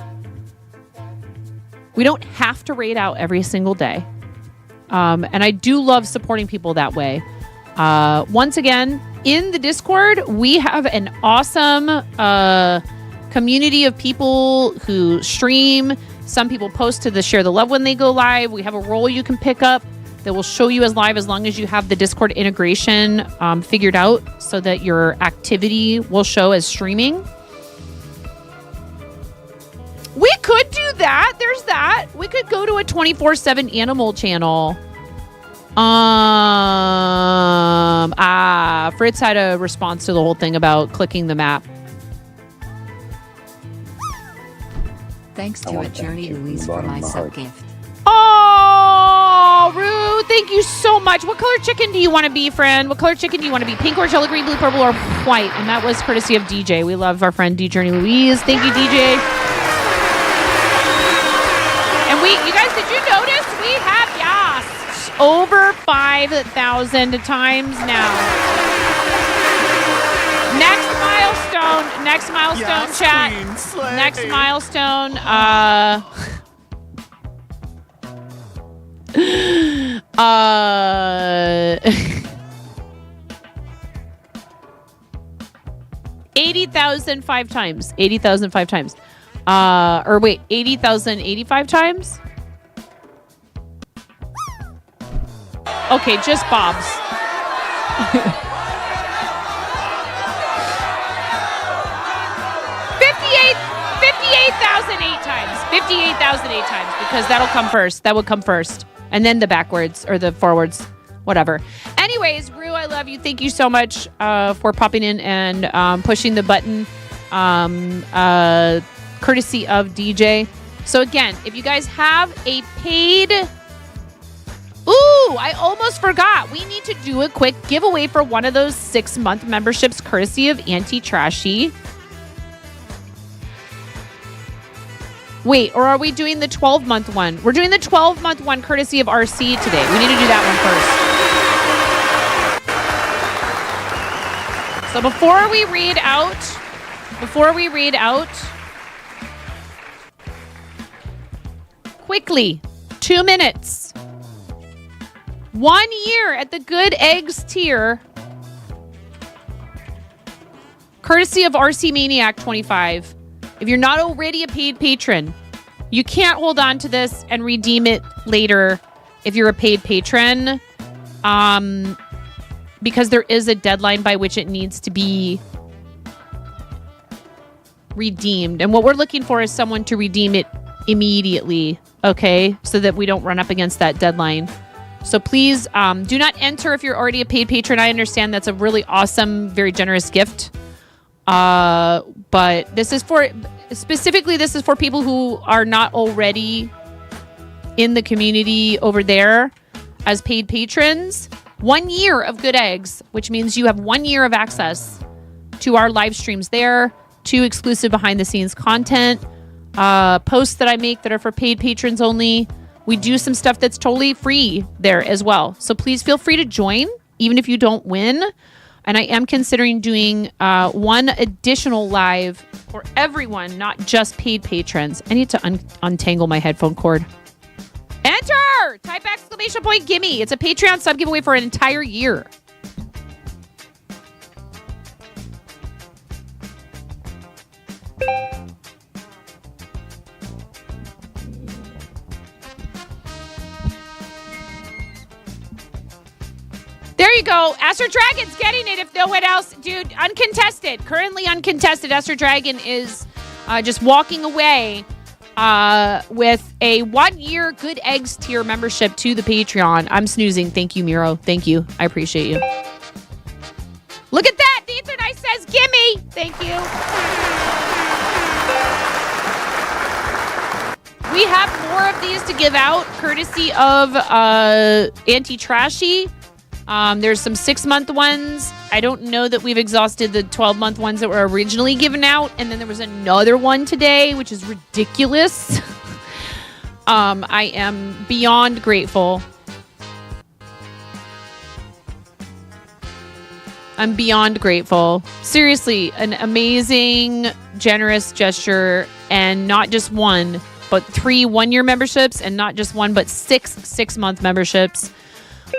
We don't have to raid out every single day. And I do love supporting people that way. Once again, in the Discord, we have an awesome community of people who stream. Some people post to the Share the Love when they go live. We have a role you can pick up that will show you as live as long as you have the Discord integration figured out so that your activity will show as streaming. We could do that. There's that. We could go to a 24/7 animal channel. Fritz had a response to the whole thing about clicking the map. Thanks to a Journey Louise for my sub gift. Oh, Rue, thank you so much. What color chicken do you want to be, friend? What color chicken do you want to be? Pink, orange, yellow, green, blue, purple, or white? And that was courtesy of DJ. We love our friend D Journey Louise. Thank you, DJ. And you guys, did you notice we have over 5,000 times now. Next milestone, chat. Next milestone. 80,000 5 times. 80,000 5 times. Or wait, 80,000 85 times? Okay, just Bob's. 58,008 times. 58,008 times, because that'll come first. That would come first. And then the backwards or the forwards. Whatever. Anyways, Rue, I love you. Thank you so much for popping in and pushing the button. Courtesy of DJ. So again, if you guys have a paid Ooh, I almost forgot. We need to do a quick giveaway for one of those 6-month memberships courtesy of Auntie Trashy. Wait, or are we doing the 12-month one? We're doing the 12-month one courtesy of RC today. We need to do that one first. So before we read out, quickly, 2 minutes. 1 year at the Good Eggs tier, courtesy of RC Maniac 25. If you're not already a paid patron, you can't hold on to this and redeem it later if you're a paid patron, because there is a deadline by which it needs to be redeemed. And what we're looking for is someone to redeem it immediately, okay? So that we don't run up against that deadline. So please do not enter if you're already a paid patron. I understand that's a really awesome, very generous gift. But this is for people who are not already in the community over there as paid patrons. 1 year of Good Eggs, which means you have 1 year of access to our live streams there, to exclusive behind the scenes content, posts that I make that are for paid patrons only. We do some stuff that's totally free there as well. So please feel free to join, even if you don't win. And I am considering doing one additional live for everyone, not just paid patrons. I need to untangle my headphone cord. Enter! Type ! Gimme. It's a Patreon sub giveaway for an entire year. There you go. Astro Dragon's getting it if no one else. Dude, uncontested. Currently uncontested. Astro Dragon is just walking away with a 1 year Good Eggs tier membership to the Patreon. I'm snoozing. Thank you, Miro. Thank you. I appreciate you. Look at that. The internet says gimme. Thank you. We have more of these to give out courtesy of Auntie Trashy. There's some 6-month ones. I don't know that we've exhausted the 12-month ones that were originally given out. And then there was another one today, which is ridiculous. I am beyond grateful. I'm beyond grateful. Seriously, an amazing, generous gesture. And not just one, but 3 1-year memberships. And not just one, but 6 6-month memberships.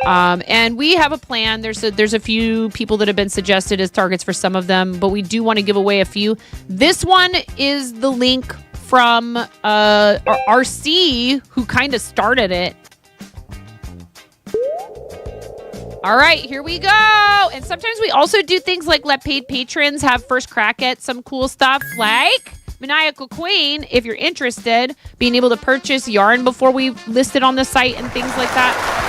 And we have a plan. There's a few people that have been suggested as targets for some of them, but we do want to give away a few. This one is the link from RC, who kind of started it. All right, here we go. And sometimes we also do things like let paid patrons have first crack at some cool stuff, like Maniacal Queen, if you're interested, being able to purchase yarn before we list it on the site and things like that.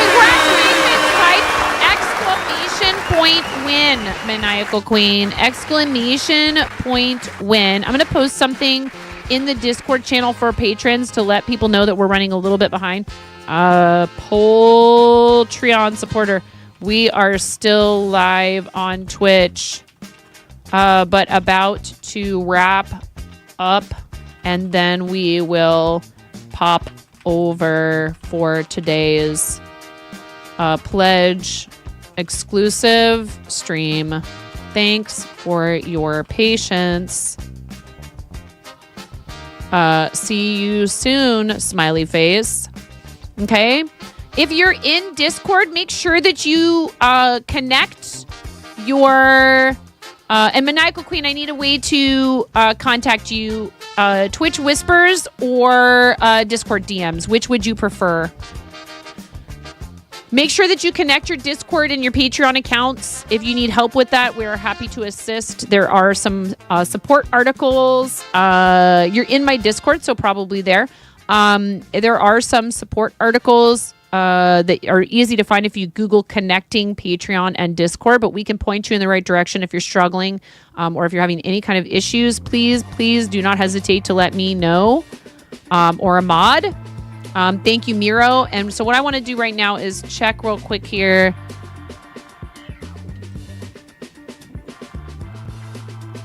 Congratulations, type exclamation point win, Maniacal Queen. Exclamation point win. I'm going to post something in the Discord channel for patrons to let people know that we're running a little bit behind. Maytreon supporter. We are still live on Twitch, but about to wrap up, and then we will pop over for today's pledge exclusive stream. Thanks for your patience. See you soon, smiley face. Okay. If you're in Discord, make sure that you connect your and Maniacal Queen, I need a way to contact you. Twitch Whispers or Discord DMs. Which would you prefer? Make sure that you connect your Discord and your Patreon accounts. If you need help with that, we're happy to assist. There are some support articles. You're in my Discord, so probably there. There are some support articles that are easy to find if you Google connecting Patreon and Discord, but we can point you in the right direction if you're struggling or if you're having any kind of issues. Please do not hesitate to let me know or Ahmad. Thank you, Miro. And so what I want to do right now is check real quick here.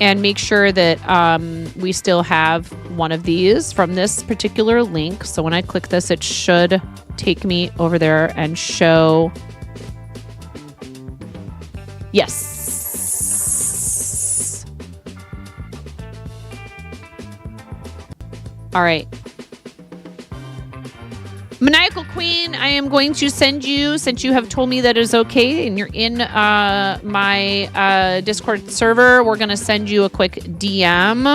And make sure that we still have one of these from this particular link. So when I click this, it should take me over there and show. Yes. All right. Maniacal Queen, I am going to send you, since you have told me that is okay and you're in my Discord server, we're going to send you a quick DM.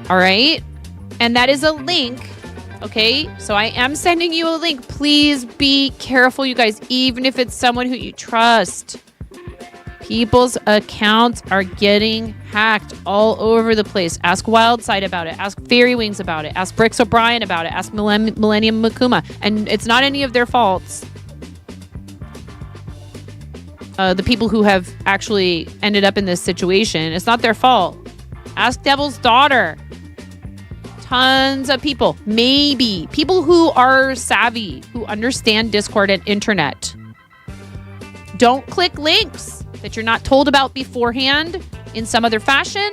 All right. And that is a link. Okay. So I am sending you a link. Please be careful, you guys, even if it's someone who you trust. People's accounts are getting hacked all over the place. Ask Wildside about it. Ask Fairy Wings about it. Ask Brix O'Brien about it. Ask Millennium Makuma. And it's not any of their faults. The people who have actually ended up in this situation, it's not their fault. Ask Devil's Daughter. Tons of people. Maybe. People who are savvy, who understand Discord and internet. Don't click links that you're not told about beforehand in some other fashion.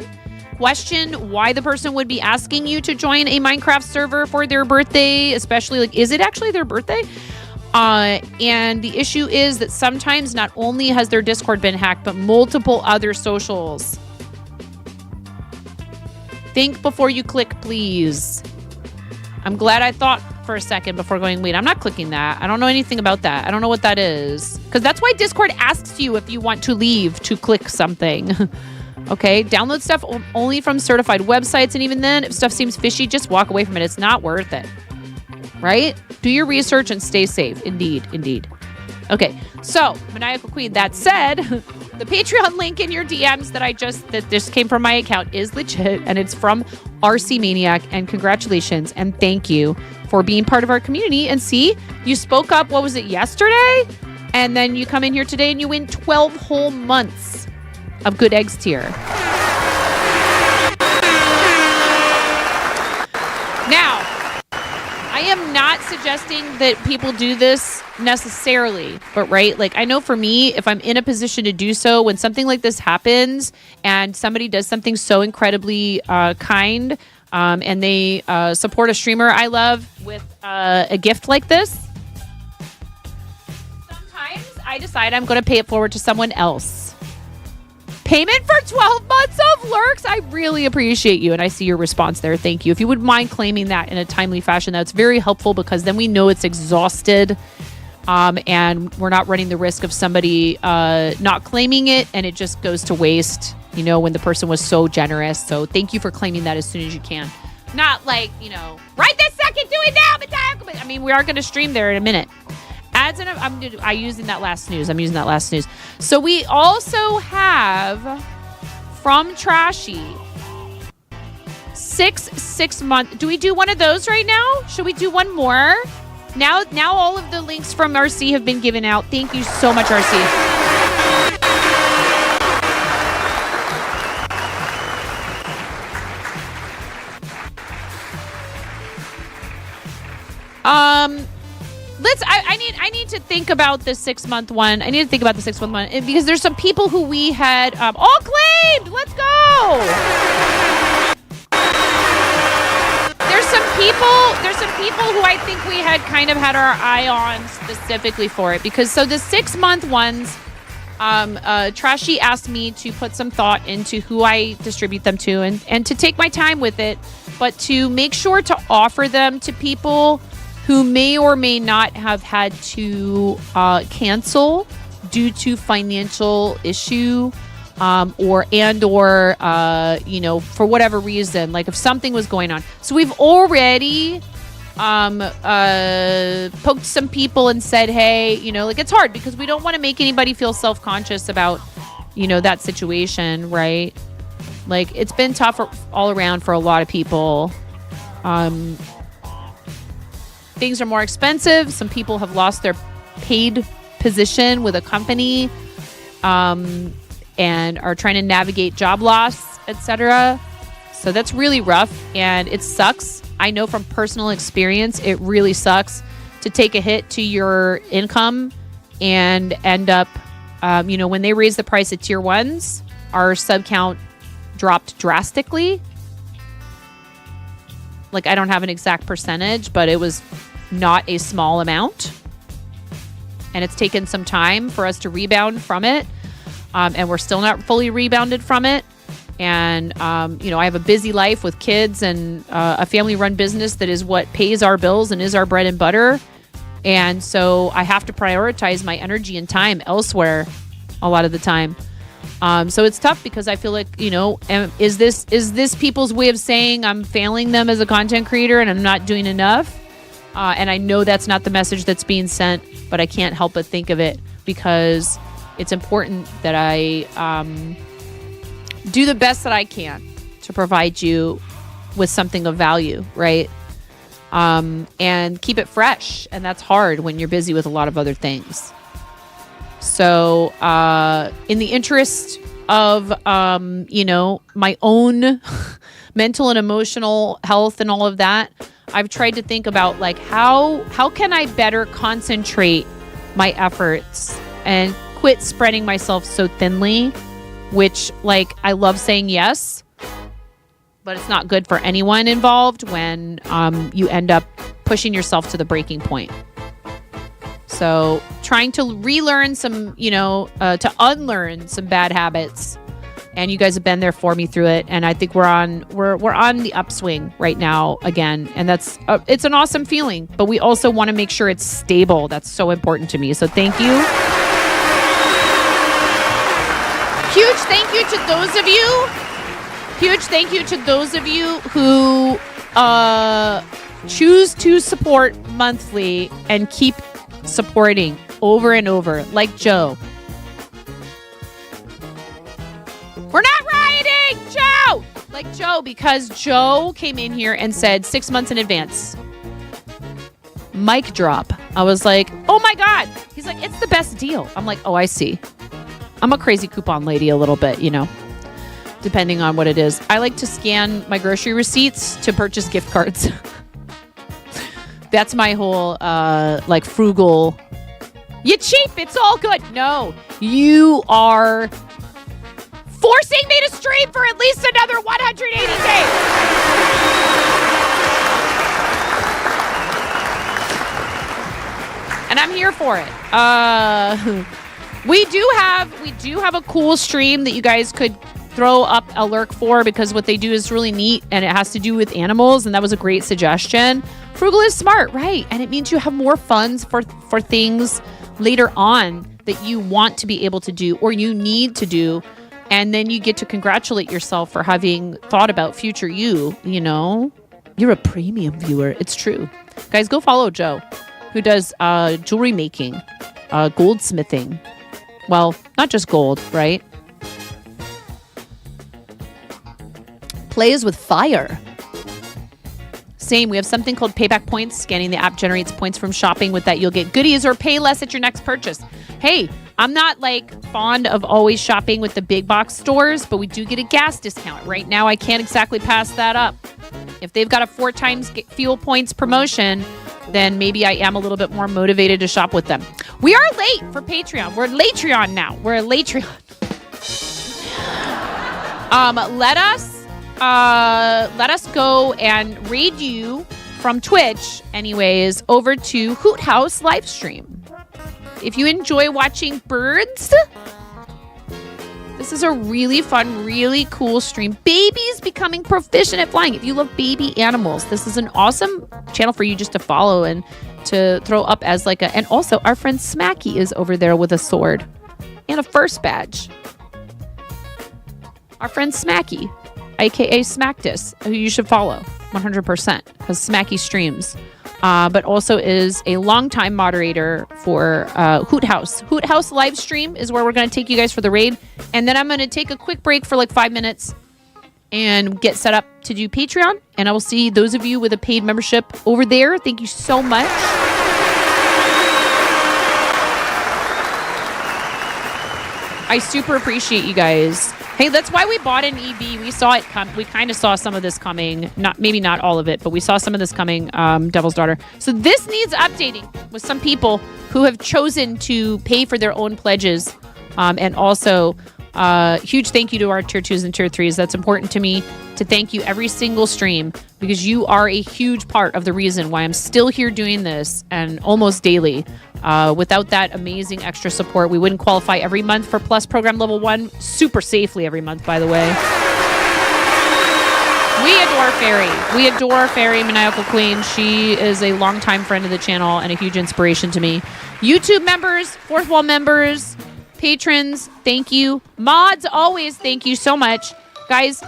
Question why the person would be asking you to join a Minecraft server for their birthday, especially like, is it actually their birthday? And the issue is that sometimes not only has their Discord been hacked, but multiple other socials. Think before you click, please. I'm glad I thought for a second before going, wait, I'm not clicking that. I don't know anything about that. I don't know what that is. Because that's why Discord asks you if you want to leave to click something. Okay, download stuff only from certified websites. And even then, if stuff seems fishy, just walk away from it. It's not worth it. Right? Do your research and stay safe. Indeed, indeed. Okay, so Maniacal Queen, that said, the Patreon link in your DMs that just came from my account is legit, and it's from RC Maniac, and congratulations and thank you for being part of our community. And see, you spoke up, what was it, yesterday? And then you come in here today and you win 12 whole months of Good Eggs tier. Now, I am not suggesting that people do this necessarily, but right, like I know for me, if I'm in a position to do so, when something like this happens and somebody does something so incredibly kind and they support a streamer I love with a gift like this, sometimes I decide I'm going to pay it forward to someone else. Payment for 12 months of lurks. I really appreciate you. And I see your response there. Thank you. If you would mind claiming that in a timely fashion, that's very helpful because then we know it's exhausted and we're not running the risk of somebody not claiming it and it just goes to waste, you know, when the person was so generous. So thank you for claiming that as soon as you can. Not like, you know, right this second, do it now. I mean, we are going to stream there in a minute. Ads and I'm using that last news. So we also have from Trashy 6 month. Do we do one of those right now? Should we do one more? Now all of the links from RC have been given out. Thank you so much, RC. I need to think about the 6 month one. Because there's some people who we had all claimed. Let's go. There's some people who I think we had kind of had our eye on specifically for it because so the 6 month ones, Trashy asked me to put some thought into who I distribute them to and to take my time with it, but to make sure to offer them to people who may or may not have had to cancel due to financial issue or you know, for whatever reason, like if something was going on. So we've already poked some people and said, hey, you know, like it's hard because we don't want to make anybody feel self-conscious about, you know, that situation, right? Like it's been tough all around for a lot of people. Things are more expensive. Some people have lost their paid position with a company and are trying to navigate job loss, etc. So that's really rough and it sucks. I know from personal experience, it really sucks to take a hit to your income and end up, when they raised the price of tier 1s, our sub count dropped drastically. Like, I don't have an exact percentage, but it was not a small amount. And it's taken some time for us to rebound from it. And we're still not fully rebounded from it. And, I have a busy life with kids and a family-run business that is what pays our bills and is our bread and butter. And so I have to prioritize my energy and time elsewhere a lot of the time. So it's tough because I feel like, is this people's way of saying I'm failing them as a content creator and I'm not doing enough? And I know that's not the message that's being sent, but I can't help but think of it because it's important that I do the best that I can to provide you with something of value, right? And keep it fresh. And that's hard when you're busy with a lot of other things. So in the interest of, my own mental and emotional health and all of that, I've tried to think about like, how can I better concentrate my efforts and quit spreading myself so thinly, which like, I love saying yes, but it's not good for anyone involved when you end up pushing yourself to the breaking point. So trying to relearn some, to unlearn some bad habits. And you guys have been there for me through it. And I think we're on the upswing right now again. And that's, it's an awesome feeling, but we also want to make sure it's stable. That's so important to me. So thank you. Huge thank you to those of you. Huge thank you to those of you who choose to support monthly and keep supporting over and over, like Joe. We're not rioting, Joe! Like Joe, because Joe came in here and said 6 months in advance. Mic drop. I was like, oh my God. He's like, it's the best deal. I'm like, oh, I see. I'm a crazy coupon lady a little bit, depending on what it is. I like to scan my grocery receipts to purchase gift cards. That's my whole, frugal. You cheap. It's all good. No, you are forcing me to stream for at least another 180 days. And I'm here for it. We do have a cool stream that you guys could throw up a lurk for because what they do is really neat and it has to do with animals, and that was a great suggestion. Frugal is smart, right? And it means you have more funds for things later on that you want to be able to do or you need to do, and then you get to congratulate yourself for having thought about future you. You're a premium viewer. It's true. Guys, go follow Joe, who does jewelry making, goldsmithing. Well, not just gold, right? Plays with fire. Same, we have something called Payback Points. Scanning the app generates points from shopping. With that, you'll get goodies or pay less at your next purchase. Hey, I'm not fond of always shopping with the big box stores, but we do get a gas discount. Right now, I can't exactly pass that up. If they've got a 4 times fuel points promotion, then maybe I am a little bit more motivated to shop with them. We are late for Patreon. We're Latreon now. We're a Latreon. Let us go and raid you from Twitch, anyways, over to Hoot House live stream. If you enjoy watching birds, this is a really fun, really cool stream. Babies becoming proficient at flying. If you love baby animals, this is an awesome channel for you just to follow and to throw up as and also our friend Smacky is over there with a sword and a first badge. Our friend Smacky, aka Smacktus, who you should follow 100% because Smacky streams, but also is a longtime moderator for Hoot House. Hoot House live stream is where we're going to take you guys for the raid, and then I'm going to take a quick break for 5 minutes and get set up to do Patreon, and I will see those of you with a paid membership over there. Thank you so much. I super appreciate you guys. Hey, that's why we bought an EV. We saw it come. We kind of saw some of this coming. Maybe not all of it, but we saw some of this coming. Devil's Daughter. So this needs updating with some people who have chosen to pay for their own pledges, and also huge thank you to our tier 2s and tier 3s. That's important to me to thank you every single stream because you are a huge part of the reason why I'm still here doing this and almost daily. Without that amazing extra support, we wouldn't qualify every month for Plus Program Level 1 super safely every month, by the way. We adore Fairy. We adore Fairy, Maniacal Queen. She is a longtime friend of the channel and a huge inspiration to me. YouTube members, Fourth Wall members, patrons, thank you. Mods, always thank you so much. Guys,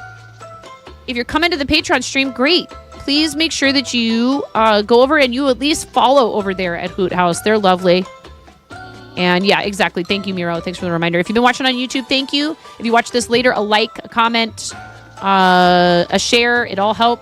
if you're coming to the Patreon stream, great. Please make sure that you go over and you at least follow over there at Hoot House. They're lovely. And yeah, exactly. Thank you, Miro. Thanks for the reminder. If you've been watching on YouTube, thank you. If you watch this later, a like, a comment, a share, it all helps.